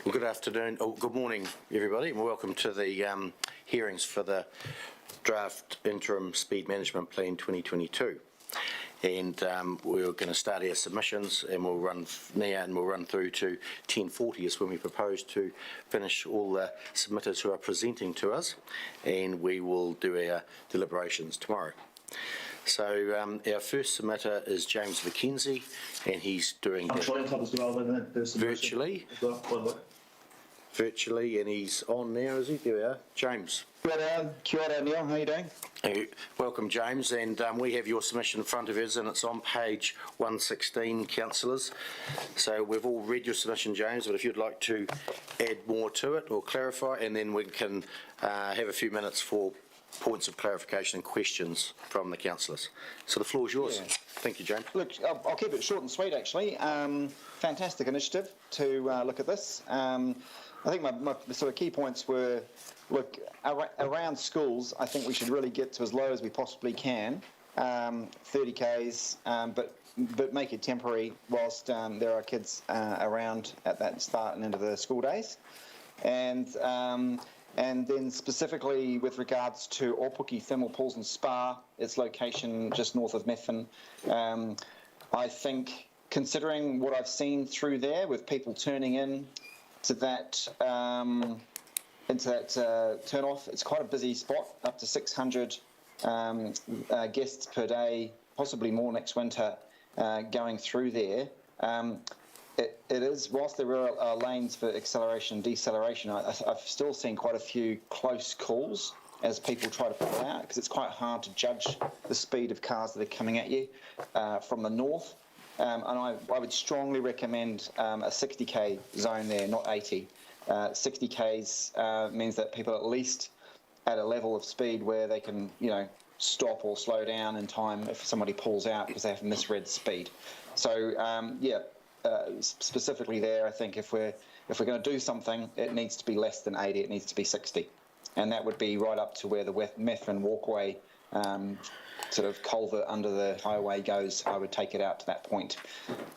Well, good afternoon, good morning, everybody, and welcome to the hearings for the draft Interim Speed Management Plan 2022. And we're going to start our submissions, and we'll run now, and we'll run through to 10:40 is when we propose to finish all the submitters who are presenting to us, and we will do our deliberations tomorrow. So our first submitter is James McKenzie, and he's doing virtually. Virtually, and he's on now, is he? There we are. James. Kia ora, Neil. How are you doing? Hey, welcome, James, and we have your submission in front of us, and it's on page 116, councillors. So we've all read your submission, James, but if you'd like to add more to it or clarify, and then we can have a few minutes for points of clarification and questions from the councillors. So the floor is yours. Yeah. Thank you, James. Look, I'll keep it short and sweet, actually. Fantastic initiative to look at this. I think my sort of key points were, look, around schools, I think we should really get to as low as we possibly can, 30 Ks, but make it temporary whilst there are kids around at that start and end of the school days. And then specifically with regards to Opuki Thermal Pools and Spa, its location just north of Methven, I think considering what I've seen through there with people turning in to that turn off, it's quite a busy spot, up to 600 guests per day, possibly more next winter, going through there. It is, whilst there are lanes for acceleration and deceleration, I've still seen quite a few close calls as people try to pull out, because it's quite hard to judge the speed of cars that are coming at you from the north. And I would strongly recommend a 60k zone there, not 80. 60 Ks means that people are at least at a level of speed where they can, stop or slow down in time if somebody pulls out because they have misread speed. So specifically there, I think if we're going to do something, it needs to be less than 80. It needs to be 60, and that would be right up to where the Methven walkway sort of culvert under the highway goes. I would take it out to that point.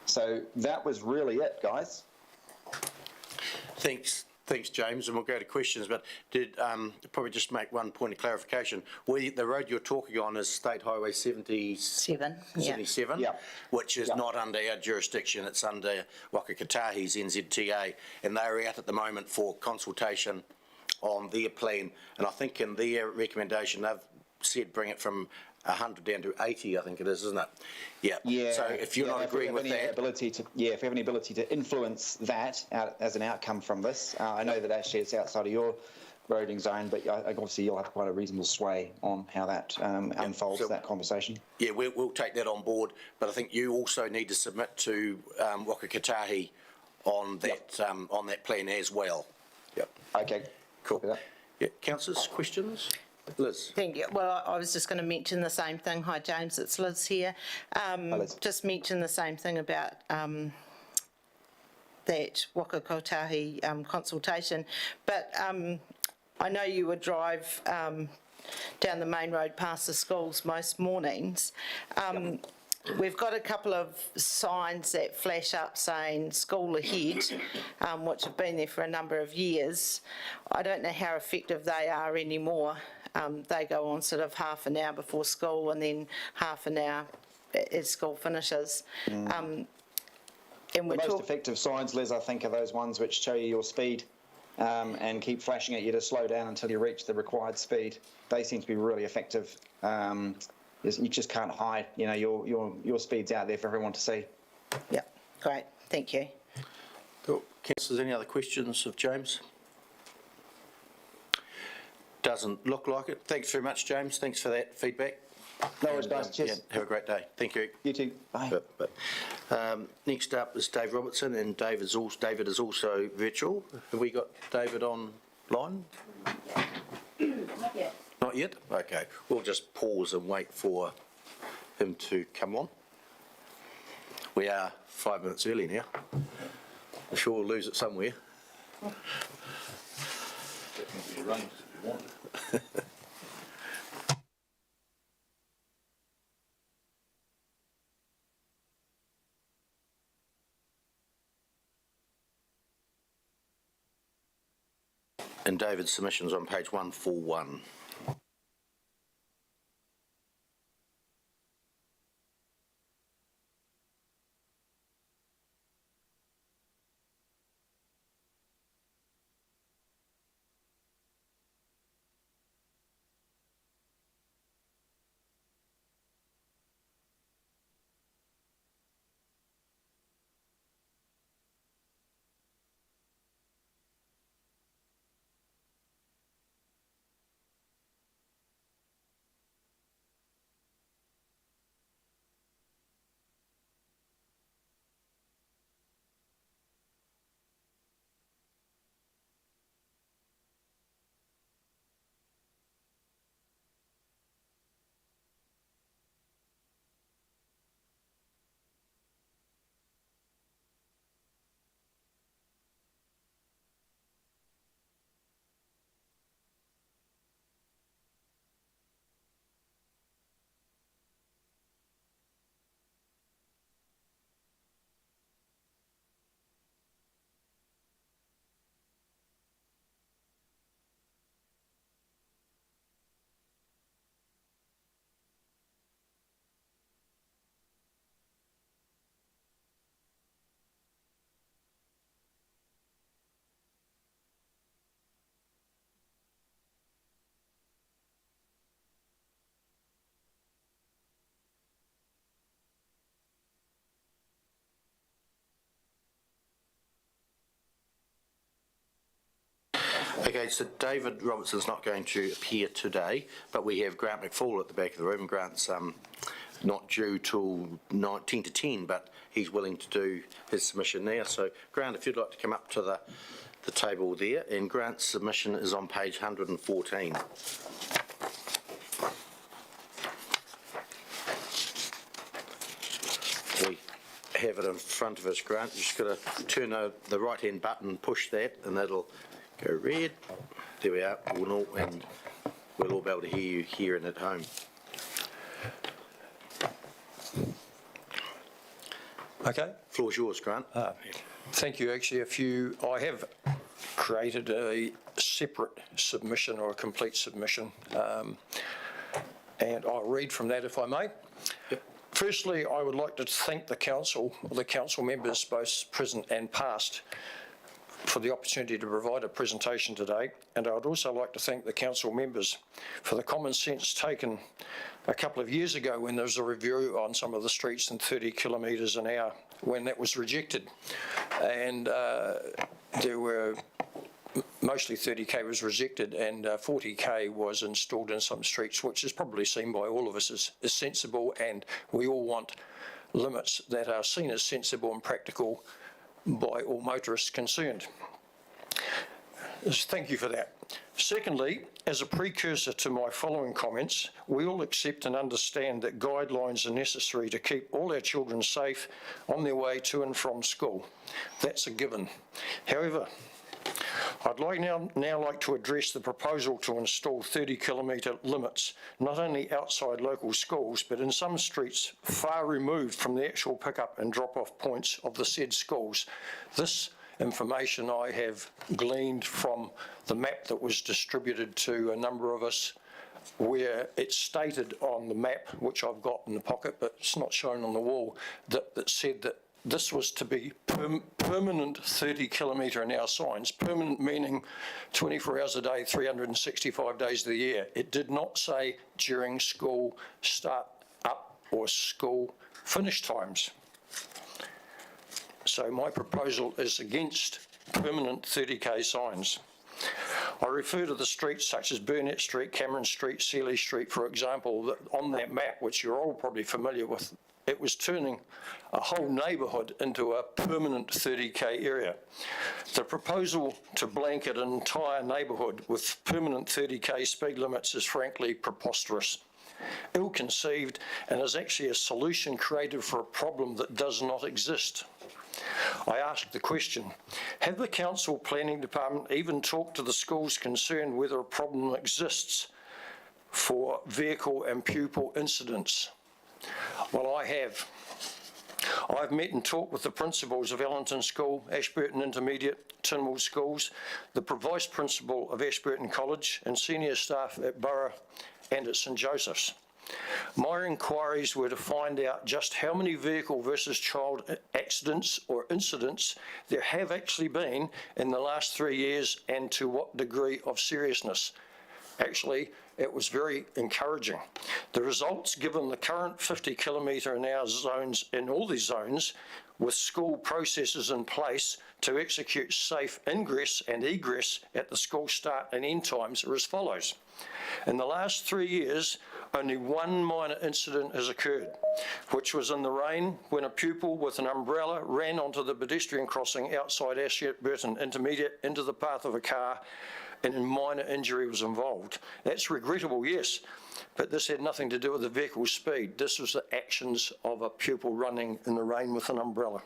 So that was really it, guys. Thanks, James, and we'll go to questions, but did probably just make one point of clarification. The road you're talking on is State Highway 77, yeah. Which is not under our jurisdiction, it's under Wakakatahi's NZTA, and they're out at the moment for consultation on their plan, and I think in their recommendation they've said bring it from 100 down to 80, I think it is, isn't it? Yeah. So if you're not agreeing with that, if we have any ability to influence that as an outcome from this, I know that actually it's outside of your roading zone, but obviously you'll have quite a reasonable sway on how that unfolds, that conversation. Yeah, we'll take that on board, but I think you also need to submit to Wakakatahi on that on that plan as well. Yep. Okay. Cool. Yeah, councillors, questions? Liz. Thank you. Well, I was just going to mention the same thing. Hi, James, it's Liz here. Hi, Liz. Just mention the same thing about that Wakakatahi consultation. But I know you would drive down the main road past the schools most mornings. We've got a couple of signs that flash up saying school ahead, which have been there for a number of years. I don't know how effective they are anymore. They go on sort of half an hour before school and then half an hour as school finishes. And the most effective signs, Liz, I think, are those ones which show you your speed and keep flashing at you to slow down until you reach the required speed. They seem to be really effective. You just can't hide, your speed's out there for everyone to see. Yeah, great, thank you. Cool. Councillors, any other questions of James? Doesn't look like it. Thanks very much, James. Thanks for that feedback. No worries, guys. Cheers. Yeah, have a great day. Thank you. You too. Bye. Next up is Dave Robertson, and David is also virtual. Have we got David online? Not yet. Not yet? Okay. We'll just pause and wait for him to come on. We are 5 minutes early now. I'm sure we'll lose it somewhere. And David's submission's on page 141. Okay, so David Robertson's not going to appear today, but we have Grant McFall at the back of the room. Grant's not due till 10 to 10, but he's willing to do his submission now. So, Grant, if you'd like to come up to the table there, and Grant's submission is on page 114. We have it in front of us, Grant. You've just got to turn the right-hand button, push that, and that'll go red. There we are. We'll all be able to hear you here and at home. Okay. Floor's yours, Grant. Thank you. Actually, I have created a separate submission or a complete submission, and I'll read from that if I may. Yep. Firstly, I would like to thank the council members, both present and past, for the opportunity to provide a presentation today, and I would also like to thank the council members for the common sense taken a couple of years ago when there was a review on some of the streets in 30 kilometres an hour, when that was rejected, and there were mostly 30k was rejected and 40k was installed in some streets, which is probably seen by all of us as sensible, and we all want limits that are seen as sensible and practical by all motorists concerned. Thank you for that. Secondly, as a precursor to my following comments, we all accept and understand that guidelines are necessary to keep all our children safe on their way to and from school. That's a given. However, I'd now like to address the proposal to install 30-kilometre limits, not only outside local schools, but in some streets far removed from the actual pick-up and drop-off points of the said schools. This information I have gleaned from the map that was distributed to a number of us, where it's stated on the map, which I've got in the pocket, but it's not shown on the wall, that said that this was to be permanent 30-kilometre-an-hour signs, permanent meaning 24 hours a day, 365 days of the year. It did not say during school start up or school finish times. So my proposal is against permanent 30k signs. I refer to the streets such as Burnett Street, Cameron Street, Seeley Street, for example, that on that map, which you're all probably familiar with, it was turning a whole neighbourhood into a permanent 30k area. The proposal to blanket an entire neighbourhood with permanent 30k speed limits is frankly preposterous, ill-conceived, and is actually a solution created for a problem that does not exist. I ask the question, have the Council Planning Department even talked to the schools concerned whether a problem exists for vehicle and pupil incidents? Well, I have. I've met and talked with the principals of Ellington School, Ashburton Intermediate, Tynwald Schools, the vice principal of Ashburton College, and senior staff at Borough and at St Joseph's. My inquiries were to find out just how many vehicle versus child accidents or incidents there have actually been in the last 3 years and to what degree of seriousness. Actually, it was very encouraging. The results, given the current 50 km/h zones in all these zones, with school processes in place to execute safe ingress and egress at the school start and end times, are as follows. In the last 3 years, only one minor incident has occurred, which was in the rain when a pupil with an umbrella ran onto the pedestrian crossing outside Ashburton Intermediate into the path of a car, and a minor injury was involved. That's regrettable, yes, but this had nothing to do with the vehicle's speed. This was the actions of a pupil running in the rain with an umbrella.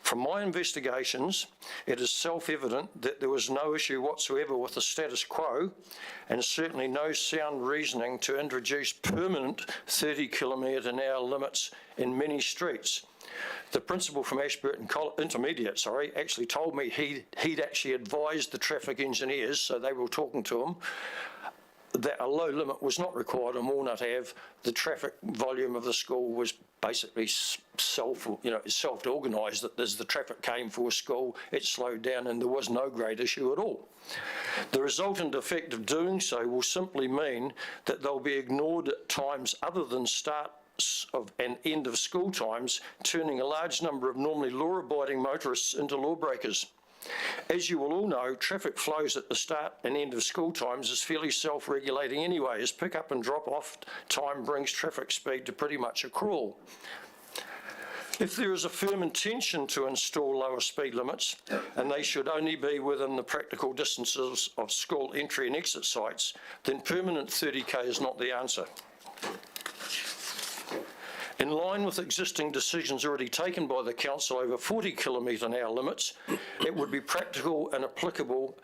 From my investigations, it is self-evident that there was no issue whatsoever with the status quo, and certainly no sound reasoning to introduce permanent 30 km/h limits in many streets. The principal from Ashburton Intermediate, actually told me he'd actually advised the traffic engineers, so they were talking to him, that a low limit was not required on Walnut Ave. The traffic volume of the school was basically self-organised, that as the traffic came for school, it slowed down and there was no great issue at all. The resultant effect of doing so will simply mean that they'll be ignored at times other than start of and end of school times, turning a large number of normally law-abiding motorists into lawbreakers. As you will all know, traffic flows at the start and end of school times is fairly self-regulating anyway, as pick-up and drop-off time brings traffic speed to pretty much a crawl. If there is a firm intention to install lower speed limits, and they should only be within the practical distances of school entry and exit sites, then permanent 30k is not the answer. In line with existing decisions already taken by the Council over 40 km/h limits, it would be practical and applicable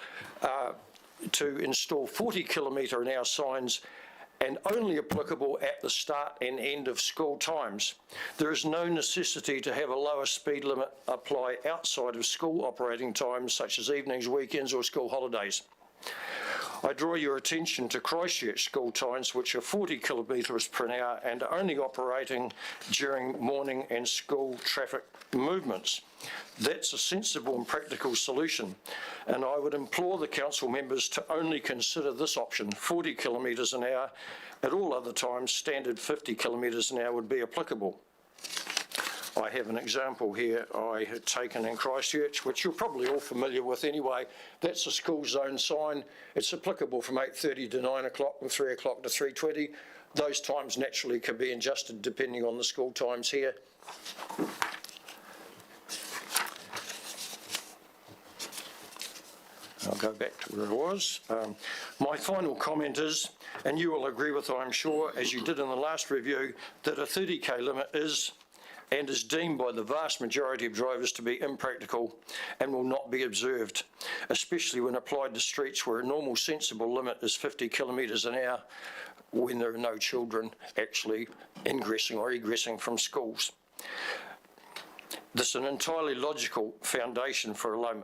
to install 40 km/h signs, and only applicable at the start and end of school times. There is no necessity to have a lower speed limit apply outside of school operating times, such as evenings, weekends or school holidays. I draw your attention to Christchurch school times, which are 40 km/h and only operating during morning and school traffic movements. That's a sensible and practical solution, and I would implore the council members to only consider this option, 40 km/h. At all other times, standard 50 km/h would be applicable. I have an example here I had taken in Christchurch, which you're probably all familiar with anyway. That's a school zone sign. It's applicable from 8:30 to 9 o'clock and 3 o'clock to 3:20. Those times naturally can be adjusted depending on the school times here. I'll go back to where I was. My final comment is, and you will agree with, I'm sure, as you did in the last review, that a 30k limit is and is deemed by the vast majority of drivers to be impractical and will not be observed, especially when applied to streets where a normal sensible limit is 50 km/h when there are no children actually ingressing or egressing from schools. This is an entirely logical foundation for a low,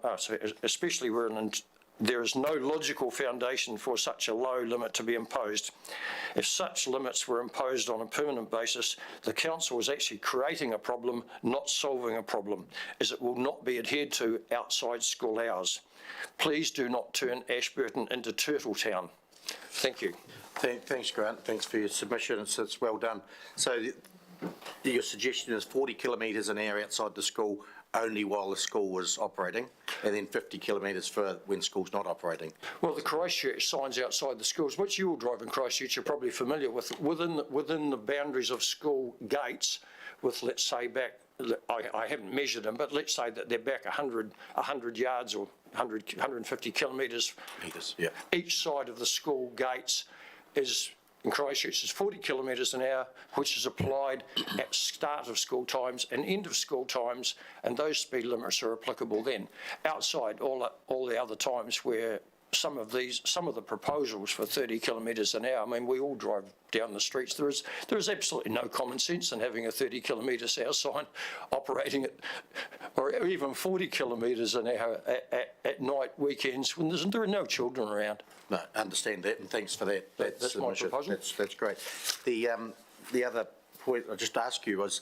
especially where there is no logical foundation for such a low limit to be imposed. If such limits were imposed on a permanent basis, the council is actually creating a problem, not solving a problem, as it will not be adhered to outside school hours. Please do not turn Ashburton into Turtle Town. Thank you. Thanks, Grant. Thanks for your submission. It's well done. So your suggestion is 40 km/h outside the school only while the school was operating, and then 50 kilometres for when school's not operating. Well, the Christchurch signs outside the schools, which you will drive in Christchurch, you're probably familiar with, within the boundaries of school gates, with, let's say, back, I haven't measured them, but let's say that they're back 100 yards or 150 kilometres. Yeah. Each side of the school gates is, in Christchurch, is 40 km/h, which is applied at start of school times and end of school times, and those speed limits are applicable then. Outside, all the other times where some of the proposals for 30 kilometres an hour. I mean, we all drive down the streets. There is absolutely no common sense in having a 30 kilometres an hour sign operating at, or even 40 kilometres an hour at night, weekends, when there are no children around. No, understand that, and thanks for that. That's my proposal. That's great. The other point I just asked you was,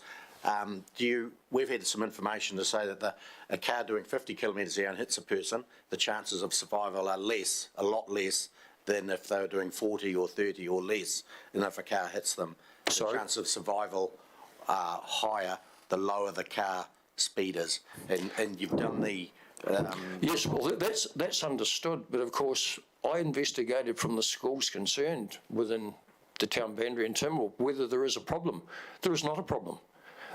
we've had some information to say that a car doing 50 kilometres an hour hits a person, the chances of survival are a lot less than if they were doing 40 or 30 or less than if a car hits them. Sorry? The chance of survival are higher the lower the car speed is. And you've done the... Yes, well, that's understood, but of course, I investigated from the schools concerned within the town boundary in Timor whether there is a problem. There is not a problem.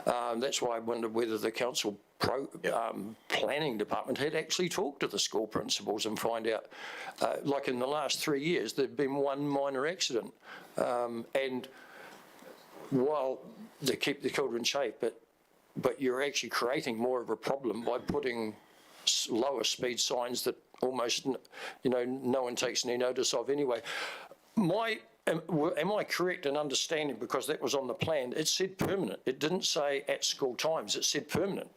That's why I wondered whether the council planning department had actually talked to the school principals and find out, like in the last 3 years, there'd been one minor accident. And while they keep the children safe, but you're actually creating more of a problem by putting lower speed signs that almost, no one takes any notice of anyway. Am I correct in understanding, because that was on the plan, it said permanent. It didn't say at school times, it said permanent.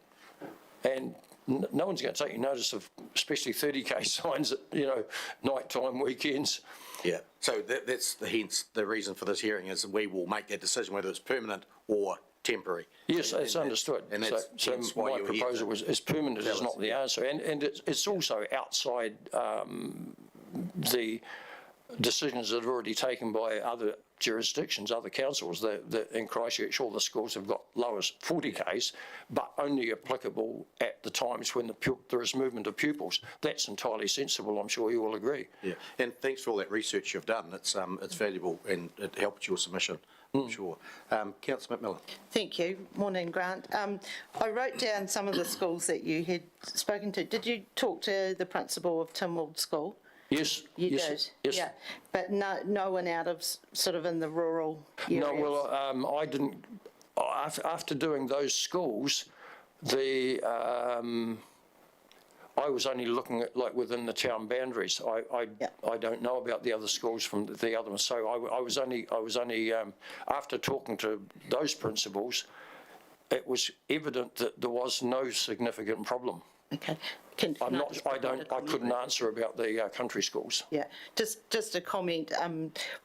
And no one's going to take notice of, especially 30k signs at, nighttime, weekends. Yeah, so that's hence the reason for this hearing is we will make that decision whether it's permanent or temporary. Yes, that's understood. And that's so my proposal is permanent is not the answer. And it's also outside the decisions that are already taken by other jurisdictions, other councils. That in Christchurch, all the schools have got lowest 40Ks, but only applicable at the times when there is movement of pupils. That's entirely sensible, I'm sure you will agree. Yeah, and thanks for all that research you've done. It's valuable and it helped your submission, I'm sure. Councillor McMillan. Thank you. Morning, Grant. I wrote down some of the schools that you had spoken to. Did you talk to the principal of Tynwald School? Yes. You yes, did? Yes. Yeah. But no one out of sort of in the rural areas? No, well, I didn't. After doing those schools, I was only looking at like within the town boundaries. I don't know about the other schools from the other ones. So I was only after talking to those principals, it was evident that there was no significant problem. Okay. I couldn't answer about the country schools. Yeah, just a comment.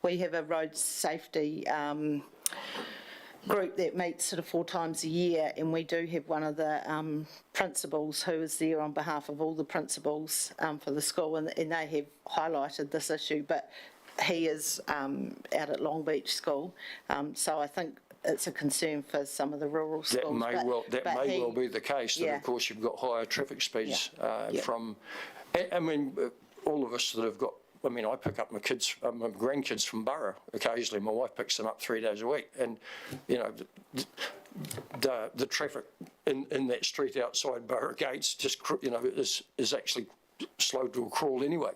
We have a road safety group that meets sort of 4 times a year, and we do have one of the principals who is there on behalf of all the principals for the school, and they have highlighted this issue, but he is out at Long Beach School, so I think it's a concern for some of the rural schools. That may well be the case, that of course you've got higher traffic speeds from, I mean, all of us that have got, I mean, I pick up my grandkids from Burra occasionally. My wife picks them up 3 days a week, and the traffic in that street outside Burra gates just is actually slowed to a crawl anyway.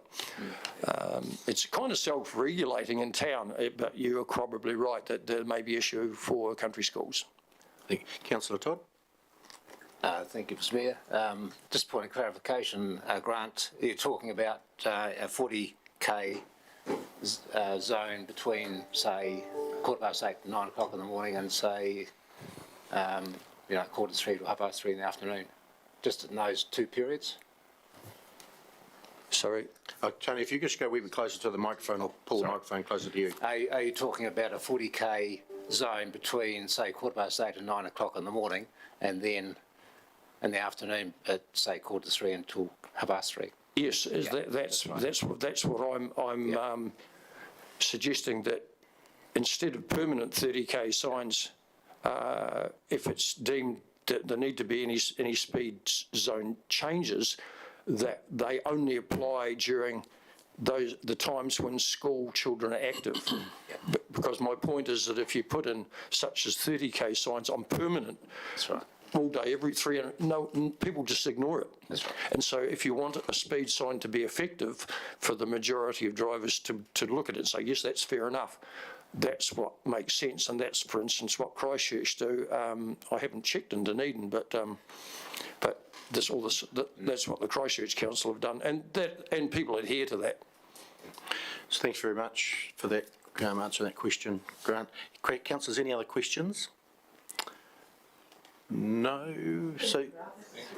It's kind of self-regulating in town, but you are probably right that there may be issue for country schools. Councillor Todd. Thank you, Mr Mayor. Just a point of clarification, Grant, you're talking about a 40k zone between, say, 8:15 to 9 o'clock in the morning and, say, 3:15 to 3:30 in the afternoon, just in those 2 periods? Sorry? Tony, if you just go a wee bit closer to the microphone, I'll pull the microphone closer to you. Are you talking about a 40k zone between, say, 8:15 to 9 o'clock in the morning, and then in the afternoon at, say, 2:45 until 3:30? Yes, that's what I'm suggesting, that instead of permanent 30k signs, if it's deemed that there need to be any speed zone changes, that they only apply during the times when school children are active. Because my point is that if you put in such as 30k signs on permanent, that's right, all day, every 300, people just ignore it. That's right. And so if you want a speed sign to be effective for the majority of drivers to look at it and say, yes, that's fair enough, that's what makes sense. And that's, for instance, what Christchurch do. I haven't checked in Dunedin, but that's what the Christchurch Council have done, and people adhere to that. So thanks very much for that, answering that question, Grant. Councillors, any other questions? No. So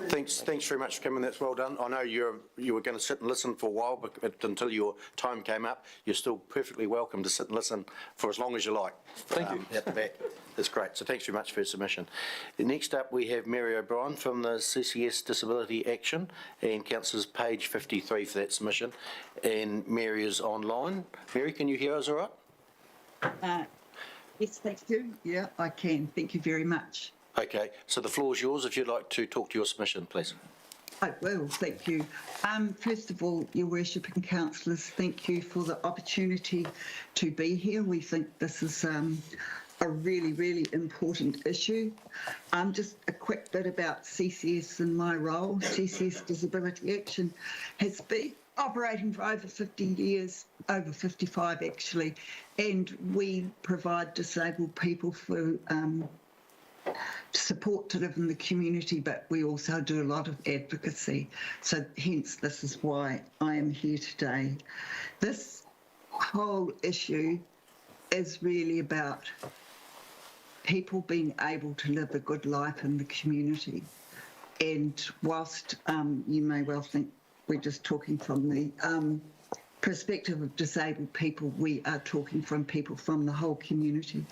thanks very much for coming. That's well done. I know you were going to sit and listen for a while, but until your time came up, you're still perfectly welcome to sit and listen for as long as you like. Thank you. At the back. That's great. So thanks very much for your submission. Next up, we have Mary O'Brien from the CCS Disability Action, and councillors page 53 for that submission. And Mary is online. Mary, can you hear us all right? Yes, thank you. Yeah, I can. Thank you very much. Okay, so the floor is yours if you'd like to talk to your submission, please. I will, thank you. First of all, Your Worship and councillors, thank you for the opportunity to be here. We think this is a really, really important issue. Just a quick bit about CCS and my role. CCS Disability Action has been operating for over 50 years, over 55 actually, and we provide disabled people for support to live in the community, but we also do a lot of advocacy. So hence, this is why I am here today. This whole issue is really about people being able to live a good life in the community. And whilst you may well think we're just talking from the perspective of disabled people, we are talking from people from the whole community.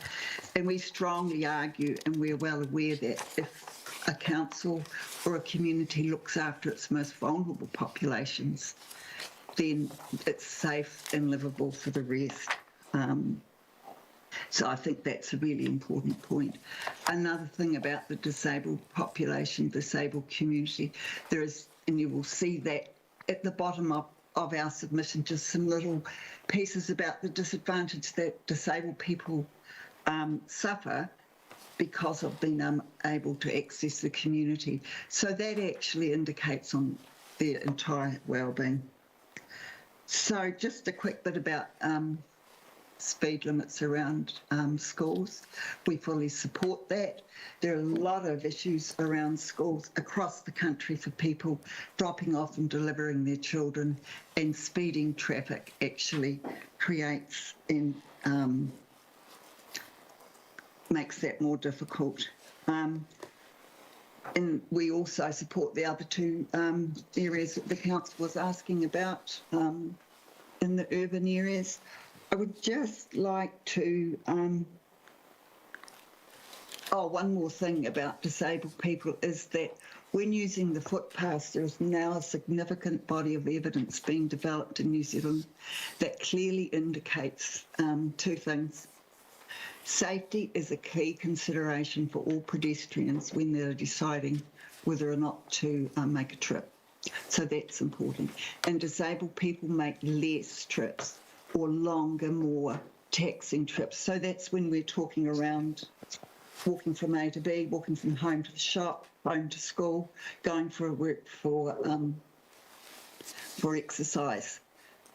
And we strongly argue, and we're well aware that if a council or a community looks after its most vulnerable populations, then it's safe and livable for the rest. So I think that's a really important point. Another thing about the disabled population, disabled community, there is, and you will see that at the bottom of our submission, just some little pieces about the disadvantage that disabled people suffer because of being unable to access the community. So that actually indicates on their entire wellbeing. So just a quick bit about speed limits around schools. We fully support that. There are a lot of issues around schools across the country for people dropping off and delivering their children, and speeding traffic actually creates and makes that more difficult. And we also support the other two areas that the council was asking about in the urban areas. I would just like to, one more thing about disabled people is that when using the footpaths, there is now a significant body of evidence being developed in New Zealand that clearly indicates two things. Safety is a key consideration for all pedestrians when they're deciding whether or not to make a trip. So that's important. And disabled people make less trips or longer, more taxing trips. So that's when we're talking around walking from A to B, walking from home to the shop, home to school, going for a work for exercise.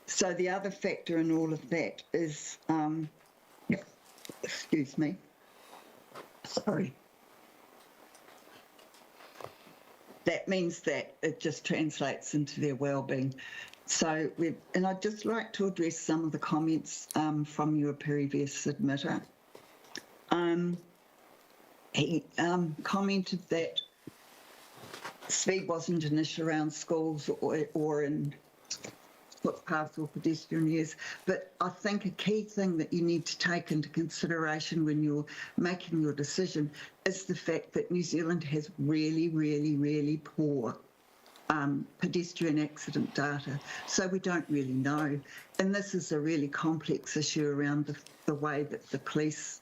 So the other factor in all of that is, excuse me, sorry. That means that it just translates into their wellbeing. So, and I'd just like to address some of the comments from your previous submitter. He commented that speed wasn't an issue around schools or in footpaths or pedestrian areas, but I think a key thing that you need to take into consideration when you're making your decision is the fact that New Zealand has really, really, really poor pedestrian accident data, so we don't really know. And this is a really complex issue around the way that the police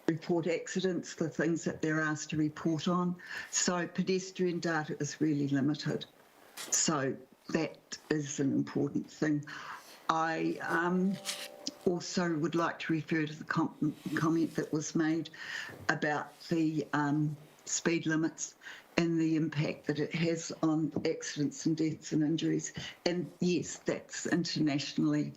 report accidents, the things that they're asked to report on. So pedestrian data is really limited. So that is an important thing. I also would like to refer to the comment that was made about the speed limits and the impact that it has on accidents and deaths and injuries. And yes, that's internationally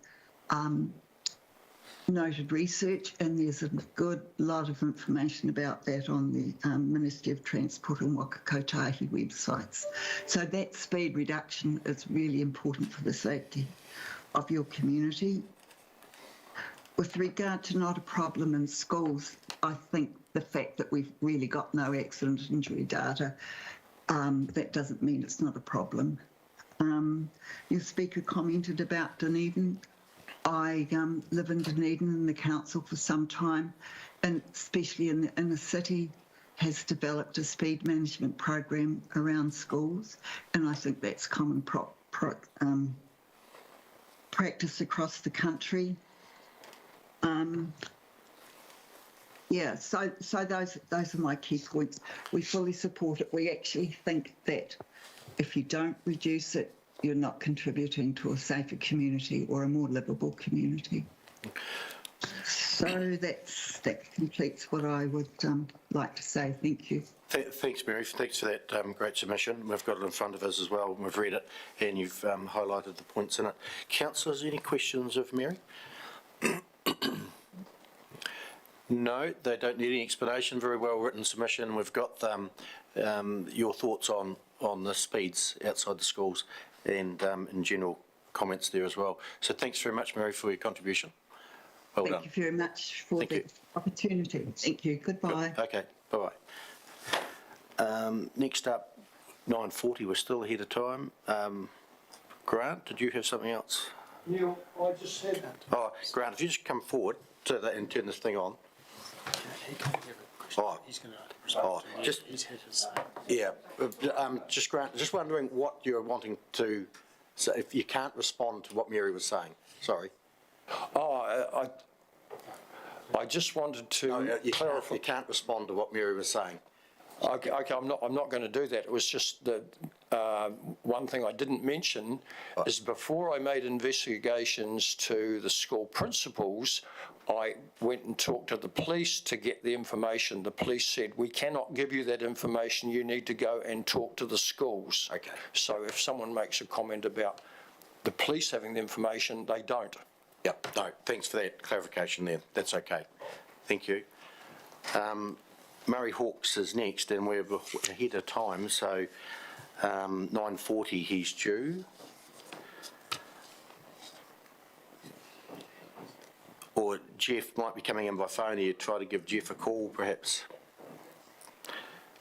noted research, and there's a good lot of information about that on the Ministry of Transport and Waka Kotahi websites. So that speed reduction is really important for the safety of your community. With regard to not a problem in schools, I think the fact that we've really got no accident injury data, that doesn't mean it's not a problem. Your speaker commented about Dunedin. I live in Dunedin and the council for some time, and especially in the inner city, has developed a speed management program around schools, and I think that's common practice across the country. Yeah, so those are my key points. We fully support it. We actually think that if you don't reduce it, you're not contributing to a safer community or a more livable community. So that completes what I would like to say. Thank you. Thanks, Mary. Thanks for that great submission. We've got it in front of us as well, and we've read it, and you've highlighted the points in it. Councillors, any questions of Mary? No, they don't need any explanation. Very well written submission. We've got your thoughts on the speeds outside the schools and in general comments there as well. So thanks very much, Mary, for your contribution. Well done. Thank you very much for the opportunity. Thank you. Goodbye. Okay, bye-bye. Next up, 9:40. We're still ahead of time. Grant, did you have something else? Neil, I just said that. Oh, Grant, if you just come forward to that and turn this thing on. Oh, He's going to respond to just he's had his say. yeah. Just Grant, just wondering what you're wanting to. So if you can't respond to what Mary was saying, sorry. Oh, I just wanted to clarify. You can't respond to what Mary was saying. Okay, I'm not going to do that. It was just that one thing I didn't mention is before I made investigations to the school principals, I went and talked to the police to get the information. The police said, we cannot give you that information. You need to go and talk to the schools. Okay. So if someone makes a comment about the police having the information, they don't. Yep. No, thanks for that clarification there. That's okay. Thank you. Murray Hawkes is next, and we're ahead of time, so 9:40 he's due. Or Jeff might be coming in by phone. You try to give Jeff a call, perhaps.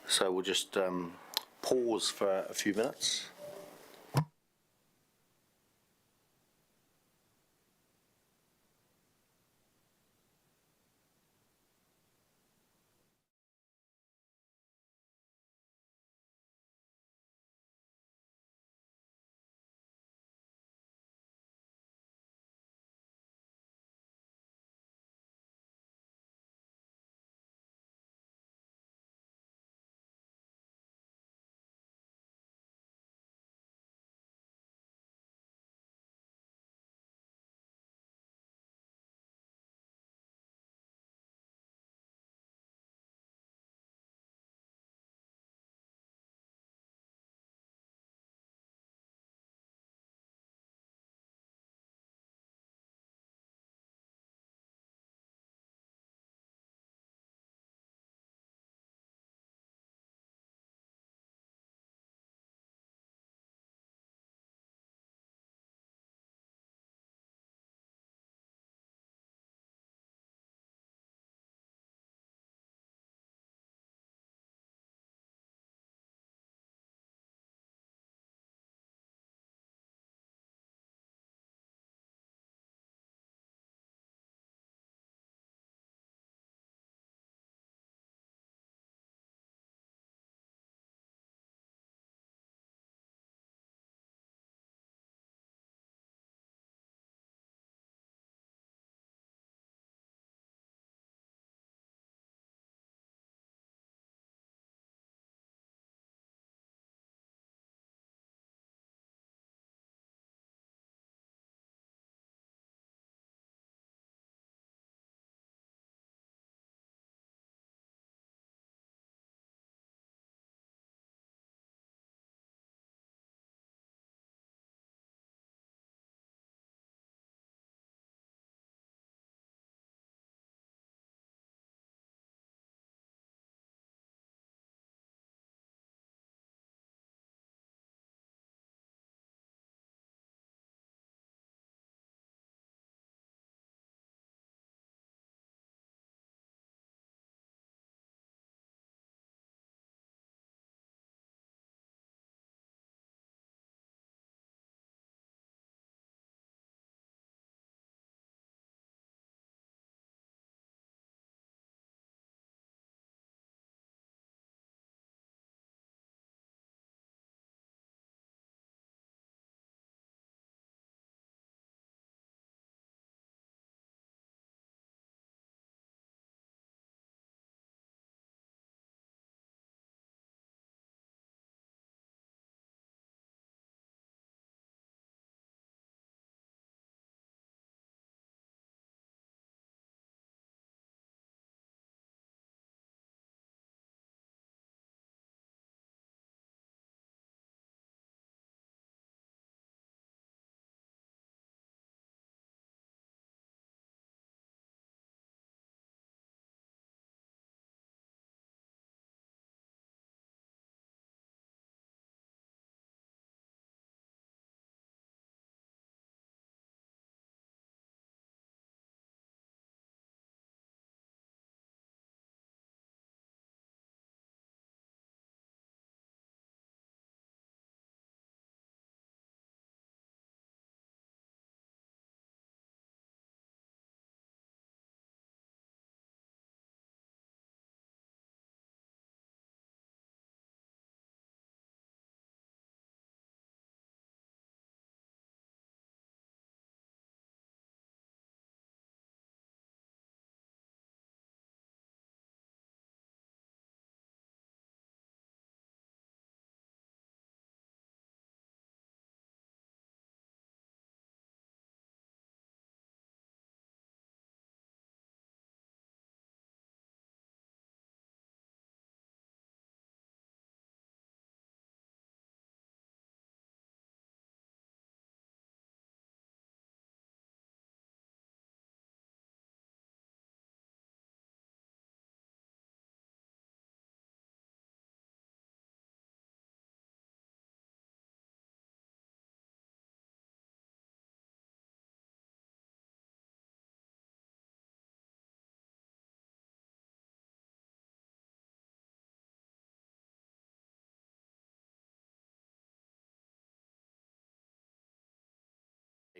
So we'll just pause for a few minutes.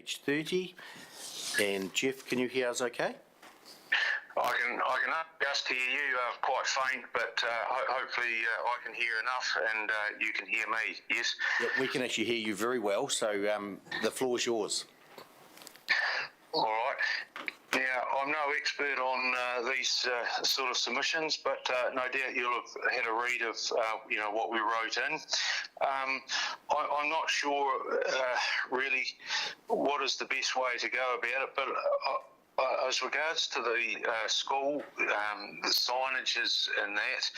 page 30. And Jeff, can you hear us okay? I can just hear you quite faint, but hopefully I can hear enough and you can hear me, yes? Yeah, we can actually hear you very well, so the floor is yours. All right. Now, I'm no expert on these sort of submissions, but no doubt you'll have had a read of, what we wrote in. I'm not sure really what is the best way to go about it, but as regards to the school, the signages and that,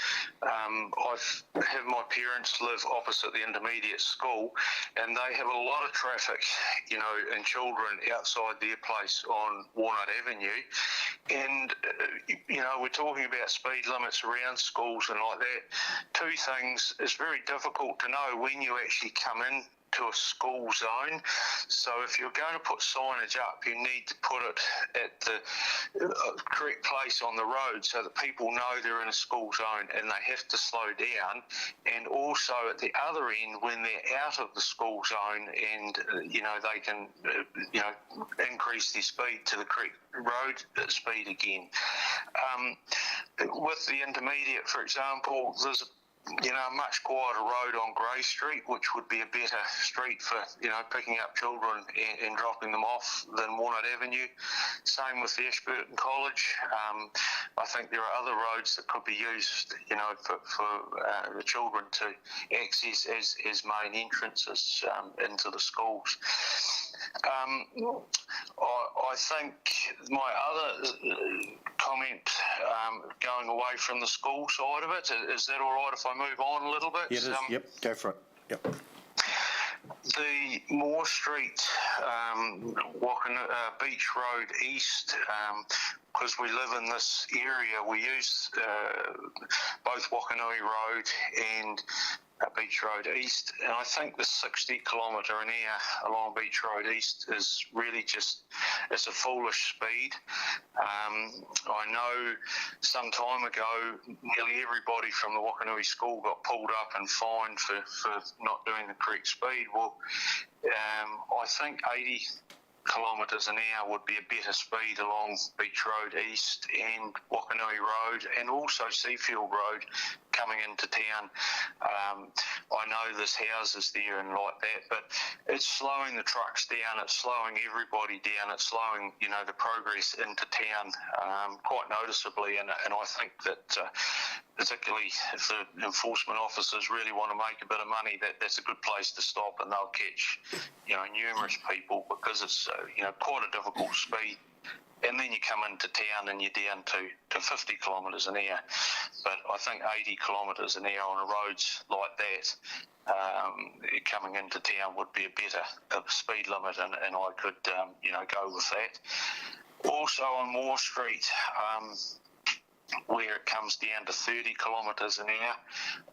I have my parents live opposite the intermediate school, and they have a lot of traffic, and children outside their place on Walnut Avenue, and we're talking about speed limits around schools and like that. Two things: it's very difficult to know when you actually come in to a school zone. So if you're going to put signage up, you need to put it at the correct place on the road so that people know they're in a school zone and they have to slow down. And also at the other end, when they're out of the school zone and, they can, increase their speed to the correct road speed again. With the intermediate, for example, there's a much quieter road on Grey Street, which would be a better street for, picking up children and dropping them off than Walnut Avenue. Same with the Ashburton College. I think there are other roads that could be used, for the children to access as main entrances into the schools. I think my other comment, going away from the school side of it, is that all right if I move on a little bit? Yeah, it is. Yep, go for it. Yep. The Moore Street, Beach Road East, because we live in this area, we use both Wakanui Road and Beach Road East, and I think the 60 kilometre an hour along Beach Road East is really it's a foolish speed. I know some time ago nearly everybody from the Wakanui school got pulled up and fined for not doing the correct speed. Well, I think 80 kilometres an hour would be a better speed along Beach Road East and Wakanui Road, and also Seafield Road coming into town. I know there's houses there and like that, but it's slowing the trucks down, it's slowing everybody down, it's slowing, the progress into town quite noticeably, and I think that particularly if the enforcement officers really want to make a bit of money, that's a good place to stop, and they'll catch, numerous people, because it's, quite a difficult speed. And then you come into town and you're down to 50 kilometres an hour. But I think 80 kilometres an hour on roads like that, coming into town would be a better speed limit, and I could, go with that. Also on Moore Street, where it comes down to 30 kilometres an hour,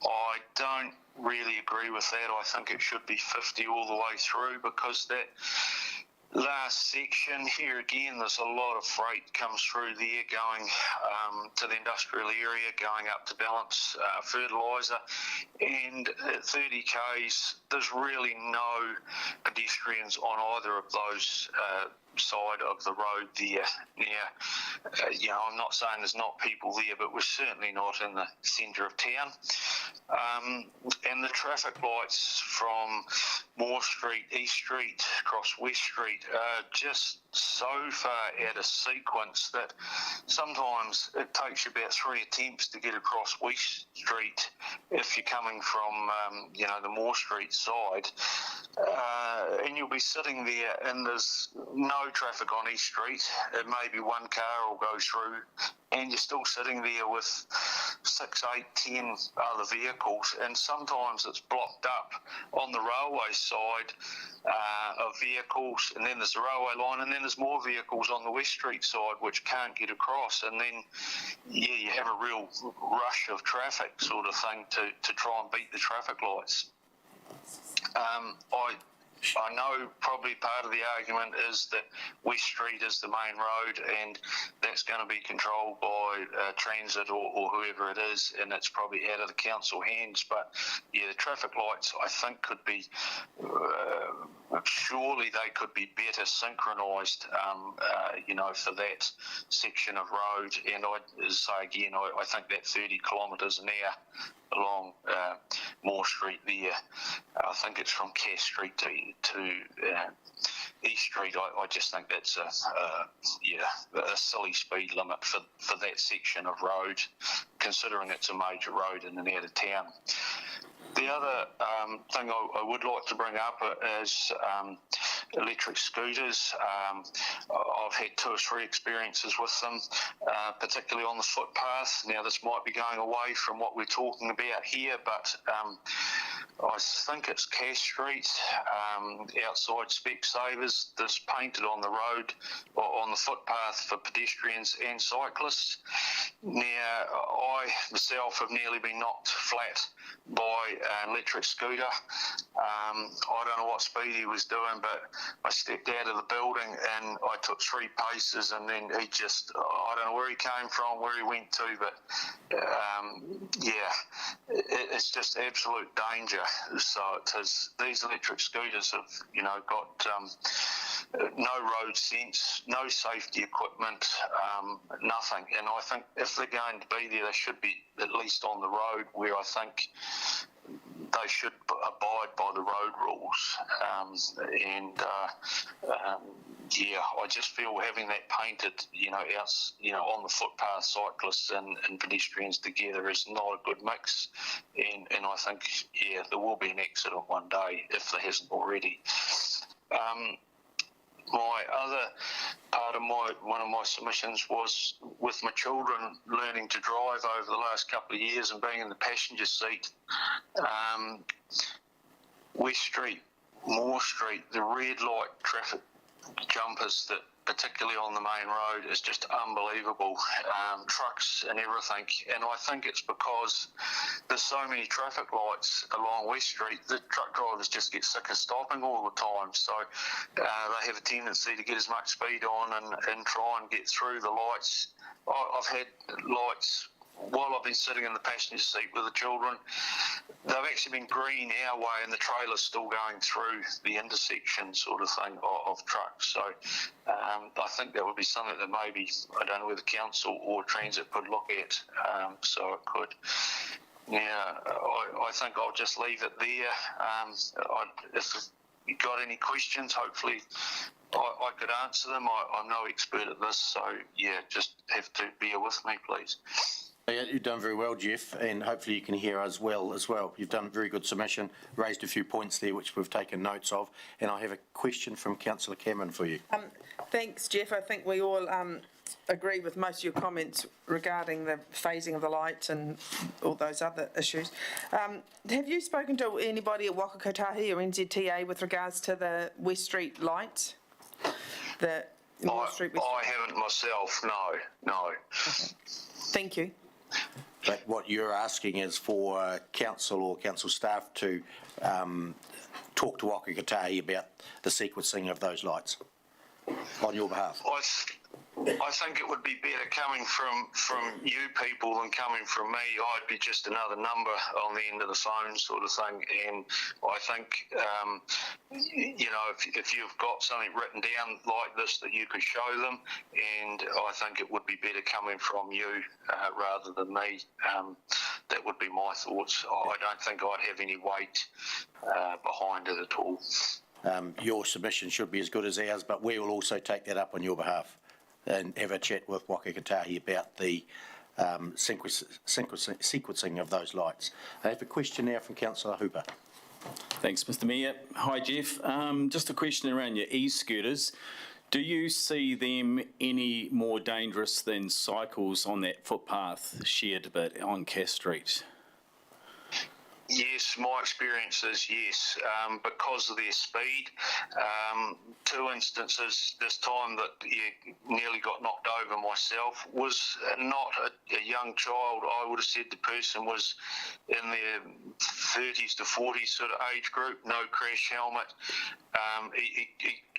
I don't really agree with that. I think it should be 50 all the way through, because that last section here again, there's a lot of freight comes through there going to the industrial area, going up to balance fertiliser, and at 30 k's there's really no pedestrians on either of those side of the road there. I'm not saying there's not people there, but we're certainly not in the centre of town. And the traffic lights from Moore Street, East Street, across West Street are just so far out of sequence that sometimes it takes you about 3 attempts to get across West Street if you're coming from, the Moore Street side. And you'll be sitting there and there's no traffic on East Street. It may be one car will go through, and you're still sitting there with 6, 8, 10 other vehicles, and sometimes it's blocked up on the railway side of vehicles, and then there's the railway line, and then there's more vehicles on the West Street side which can't get across, and then you have a real rush of traffic sort of thing to try and beat the traffic lights. I know probably part of the argument is that West Street is the main road and that's going to be controlled by Transit or whoever it is, and it's probably out of the council hands. But yeah, the traffic lights I think could be surely they could be better synchronised, for that section of road. And I say again, I think that 30 kilometres an hour along Moore Street there, I think it's from Cass Street to East Street, I just think that's a silly speed limit for that section of road, considering it's a major road in and out of town. The other thing I would like to bring up is electric scooters. I've had 2 or 3 experiences with them, particularly on the footpath. Now, this might be going away from what we're talking about here, but I think it's Cass Street, outside Specsavers, that's painted on the road or on the footpath for pedestrians and cyclists. Now, I myself have nearly been knocked flat by an electric scooter. I don't know what speed he was doing, but I stepped out of the building and I took 3 paces, and then he just, I don't know where he came from, where he went to, but it's just absolute danger. So these electric scooters have, got no road sense, no safety equipment, nothing. And I think if they're going to be there, they should be at least on the road, where I think they should abide by the road rules. I just feel having that painted, on the footpath, cyclists and pedestrians together is not a good mix. And I think, there will be an accident one day if there hasn't already. My other part of one of my submissions was with my children learning to drive over the last couple of years and being in the passenger seat. West Street, Moore Street, the red light traffic jumpers that particularly on the main road is just unbelievable. Trucks and everything, and I think it's because there's so many traffic lights along West Street, the truck drivers just get sick of stopping all the time, so they have a tendency to get as much speed on and try and get through the lights. I've had lights while I've been sitting in the passenger seat with the children. They've actually been green our way and the trailer's still going through the intersection sort of thing of trucks. So I think that would be something that maybe, I don't know whether council or transit could look at, so it could. Yeah, I think I'll just leave it there. If you've got any questions, hopefully I could answer them. I'm no expert at this, so just have to bear with me, please. Yeah, you've done very well, Jeff, and hopefully you can hear us well as well. You've done a very good submission, raised a few points there which we've taken notes of, and I have a question from Councillor Cameron for you. Thanks, Jeff. I think we all agree with most of your comments regarding the phasing of the lights and all those other issues. Have you spoken to anybody at Waka Kotahi or NZTA with regards to the West Street lights? I haven't myself, no. Okay. Thank you. But what you're asking is for council or council staff to talk to Waka Kotahi about the sequencing of those lights on your behalf. I think it would be better coming from you people than coming from me. I'd be just another number on the end of the phone sort of thing. And I think, if you've got something written down like this that you could show them, and I think it would be better coming from you rather than me. That would be my thoughts. I don't think I'd have any weight behind it at all. Your submission should be as good as ours, but we will also take that up on your behalf and have a chat with Waka Kotahi about the sequencing of those lights. I have a question now from Councillor Hooper. Thanks, Mr Mayor. Hi, Jeff. Just a question around your e-scooters. Do you see them any more dangerous than cycles on that footpath shared bit on Cass Street? Yes, my experience is yes, because of their speed. 2 instances this time that nearly got knocked over myself was not a young child. I would have said the person was in their 30s to 40s sort of age group, no crash helmet. He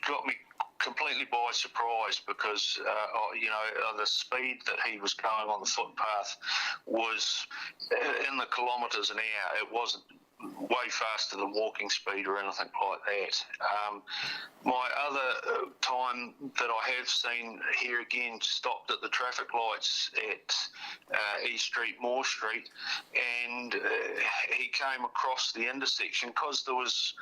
got me completely by surprise because, the speed that he was going on the footpath was in the kilometres an hour. It wasn't way faster than walking speed or anything like that. My other time that I have seen here again stopped at the traffic lights at East Street, Moore Street, and he came across the intersection because there was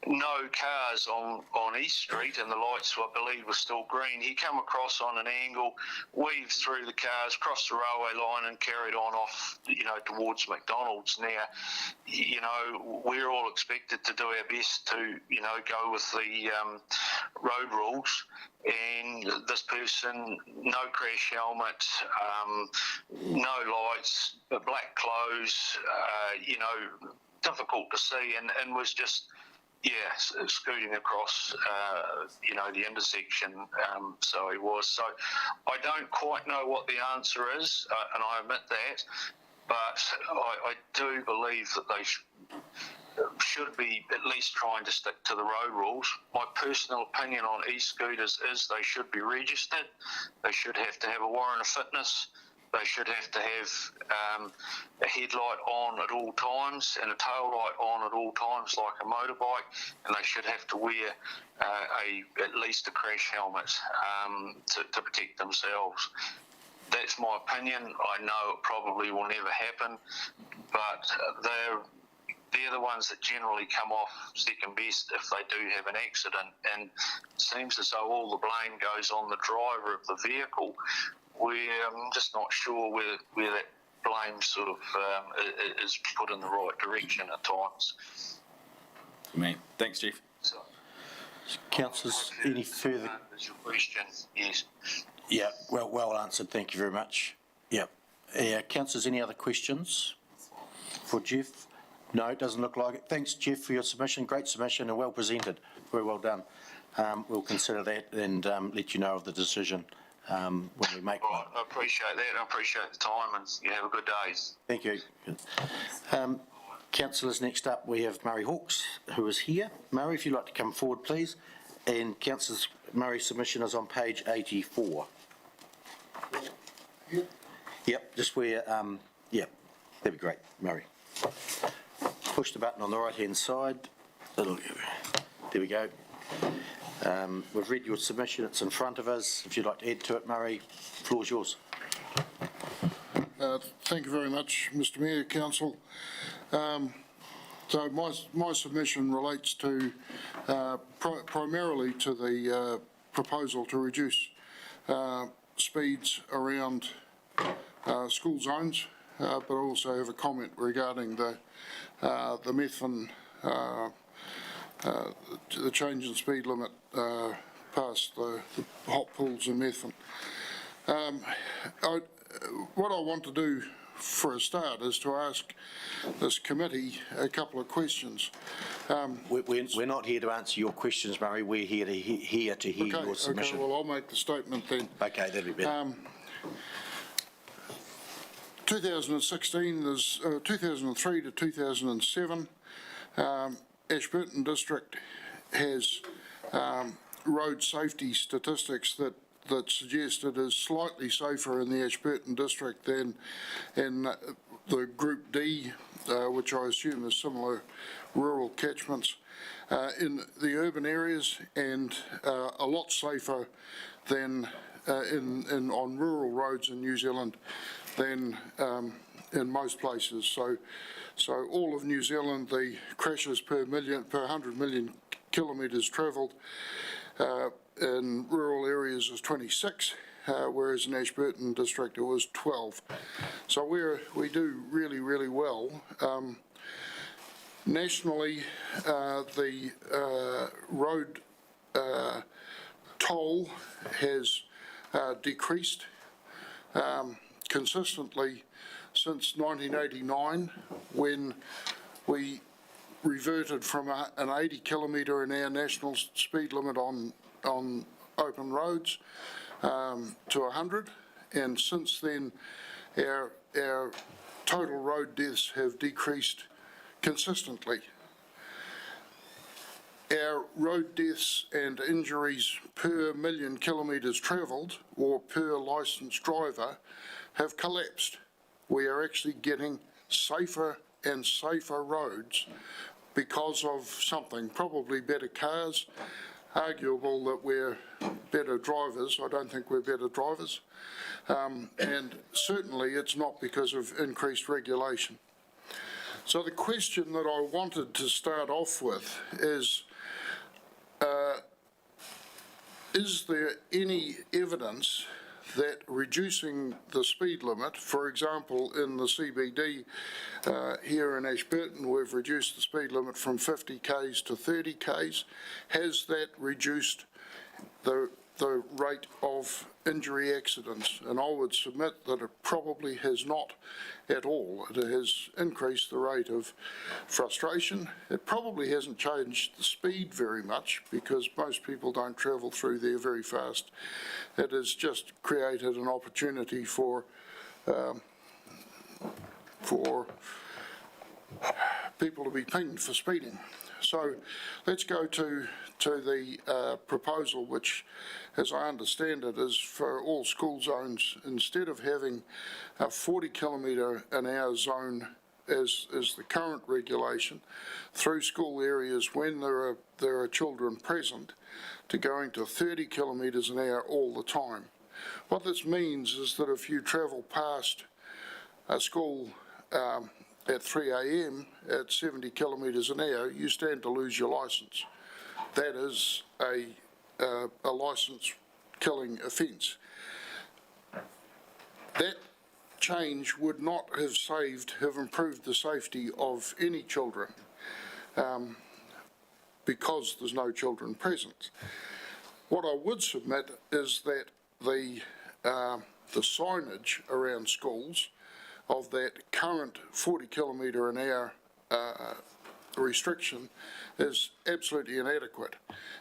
no cars on East Street and the lights, I believe, were still green. He came across on an angle, weaved through the cars, crossed the railway line and carried on off, towards McDonald's. Now, we're all expected to do our best to, go with the road rules, and this person, no crash helmet, no lights, black clothes, difficult to see, and was just, scooting across, the intersection, so he was. So I don't quite know what the answer is, and I admit that, but I do believe that they should be at least trying to stick to the road rules. My personal opinion on e-scooters is they should be registered. They should have to have a warrant of fitness. They should have to have a headlight on at all times and a tail light on at all times like a motorbike, and they should have to wear at least a crash helmet to protect themselves. That's my opinion. I know it probably will never happen, but they're the ones that generally come off second best if they do have an accident, and it seems as though all the blame goes on the driver of the vehicle. I'm just not sure where that blame sort of is put in the right direction at times. Man, thanks, Jeff. So, Councillors, any further? Is your question? Yes. Yeah, well answered. Thank you very much. Yeah. Councillors, any other questions for Jeff? No, it doesn't look like it. Thanks, Jeff, for your submission. Great submission and well presented. Very well done. We'll consider that and let you know of the decision when we make one. Right, I appreciate that. I appreciate the time, and you have a good day. Thank you. Councillors, next up we have Murray Hawkes, who is here. Murray, if you'd like to come forward, please. And Councillor Murray's submission is on page 84. Yep, just where, that'd be great, Murray. Push the button on the right-hand side. There we go. We've read your submission. It's in front of us. If you'd like to add to it, Murray, the floor's yours. Thank you very much, Mr Mayor, Council. So my submission relates to primarily to the proposal to reduce speeds around school zones, but I also have a comment regarding the Methven, the change in speed limit past the hot pools in Methven. What I want to do for a start is to ask this committee a couple of questions. We're not here to answer your questions, Murray. We're here to hear your submission. Okay, well, I'll make the statement then. Okay, that'd be better. 2016, there's 2003 to 2007, Ashburton District has road safety statistics that suggest it is slightly safer in the Ashburton District than in the Group D, which I assume is similar rural catchments, in the urban areas, and a lot safer than on rural roads in New Zealand than in most places. So all of New Zealand, the crashes per 100 million kilometres travelled in rural areas is 26, whereas in Ashburton District it was 12. So we do really, really well. Nationally, the road toll has decreased consistently since 1989, when we reverted from an 80 kilometre an hour national speed limit on open roads to 100, and since then our total road deaths have decreased consistently. Our road deaths and injuries per million kilometres travelled or per licensed driver have collapsed. We are actually getting safer and safer roads because of something, probably better cars, arguable that we're better drivers. I don't think we're better drivers. And certainly it's not because of increased regulation. So the question that I wanted to start off with is there any evidence that reducing the speed limit, for example, in the CBD here in Ashburton, we've reduced the speed limit from 50 k's to 30 k's, has that reduced the rate of injury accidents? And I would submit that it probably has not at all. It has increased the rate of frustration. It probably hasn't changed the speed very much because most people don't travel through there very fast. It has just created an opportunity for people to be pinged for speeding. So let's go to the proposal, which, as I understand it, is for all school zones, instead of having a 40 km/h zone as the current regulation through school areas when there are children present, to going to 30 km/h all the time. What this means is that if you travel past a school at 3 a.m. at 70 km/h, you stand to lose your licence. That is a licence-killing offence. That change would not have improved the safety of any children because there's no children present. What I would submit is that the signage around schools of that current 40 km/h restriction is absolutely inadequate,